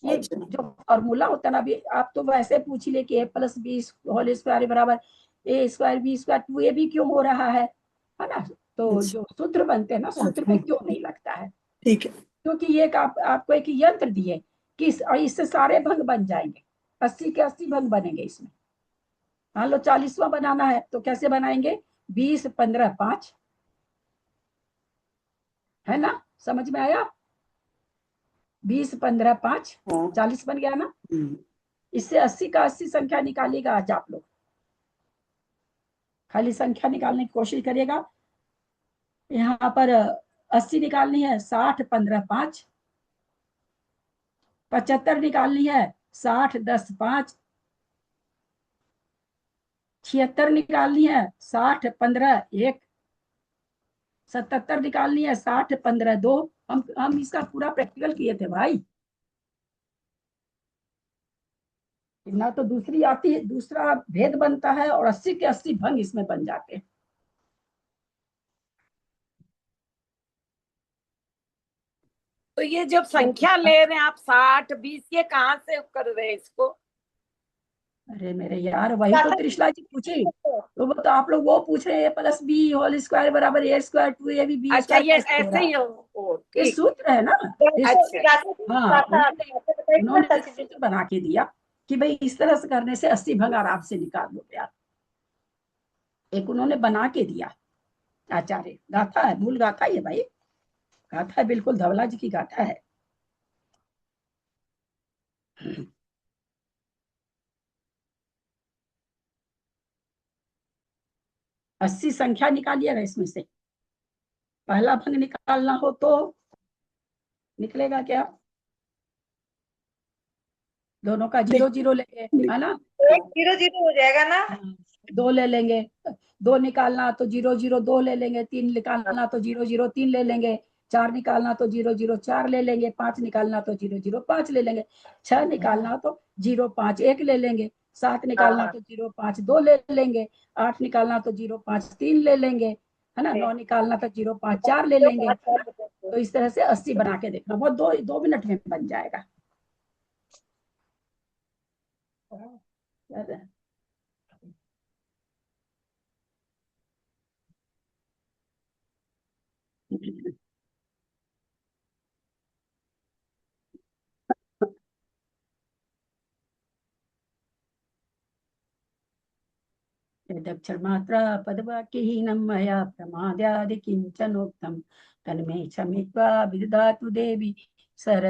ये अच्छा। जो फॉर्मूला होता है ना, अभी आप तो वैसे पूछ ही ले कि a+b² बराबर a²b², तो ये भी क्यों हो रहा है ना। तो जो सूत्र बनते हैं ना, सूत्र में क्यों नहीं लगता है? ठीक है। क्योंकि ये आपको एक यंत्र दिए कि इससे सारे भंग बन जाएंगे, 80 के 80 भंग बनेंगे इसमें। मान लो 40वां बनाना है तो कैसे बनाएंगे? 20, 15, 5, है ना, समझ में आया? 20 15 5 हाँ 40 बन गया ना। इससे 80 का 80 संख्या निकालिएगा आज आप लोग, खाली संख्या निकालने की कोशिश करिएगा। यहाँ पर 80 निकालनी है, 60 15 5। 75 निकालनी है, 60 10 5। 76 निकालनी है, 60 15 1। 77 निकालनी है, 60 15 2। हम इसका पूरा प्रैक्टिकल किए थे भाई, ना तो दूसरी आती है, दूसरा भेद बनता है और 80 के 80 भंग इसमें बन जाते हैं। तो ये जब संख्या ले रहे हैं आप 60 20, ये कहाँ से कर रहे हैं इसको? अरे मेरे यार, वही तो त्रिशला जी पूछी, तो वो तो आप लोग वो पूछ रहे हैं प्लस बी होल स्क्वायर बराबर ए स्क्वायर 2ab बी अच्छा, स्क्वायर ये कैसे हो ऐसे रहा ही है? हो, ये ठीक। सूत्र है ना। अच्छा, हाँ, उन्होंने सूत्र बना के दिया कि भाई इस तरह से करने से 80 भंग आराम से निकाल लो यार। एक उन्होंने बना के दिया आचार्य, गाथा है, मूल गाथा है भाई, गाथा है, बिल्कुल धवला जी की गाथा है। अस्सी संख्या निकालिएगा इसमें से, पहला भंग निकालना हो तो निकलेगा क्या? दोनों का 0 0 लेंगे, है ना? 0 0 हो जाएगा ना। 2 ले लेंगे, 2 निकालना तो 0 0 2 ले लेंगे, 3 निकालना तो 0 0 3 ले लेंगे, 4 निकालना तो 0 0 4 ले लेंगे, 5 निकालना तो 0 0 5 ले लेंगे, 6 निकालना तो 0 5 1 ले लेंगे, 7 निकालना तो 0 5 2 ले लेंगे, 8 निकालना तो 0 5 3 ले लेंगे, है ना? 9 निकालना तो 0 5 4 ले लेंगे। तो इस तरह से 80 बना के देखना, बहुत 2 मिनट में बन जाएगा। यदक्षरमात्रा पदवाक्यहीनं मया प्रमाद्यादि किञ्चनोक्तं तन्मे क्षमित्वा विदधातु देवी सर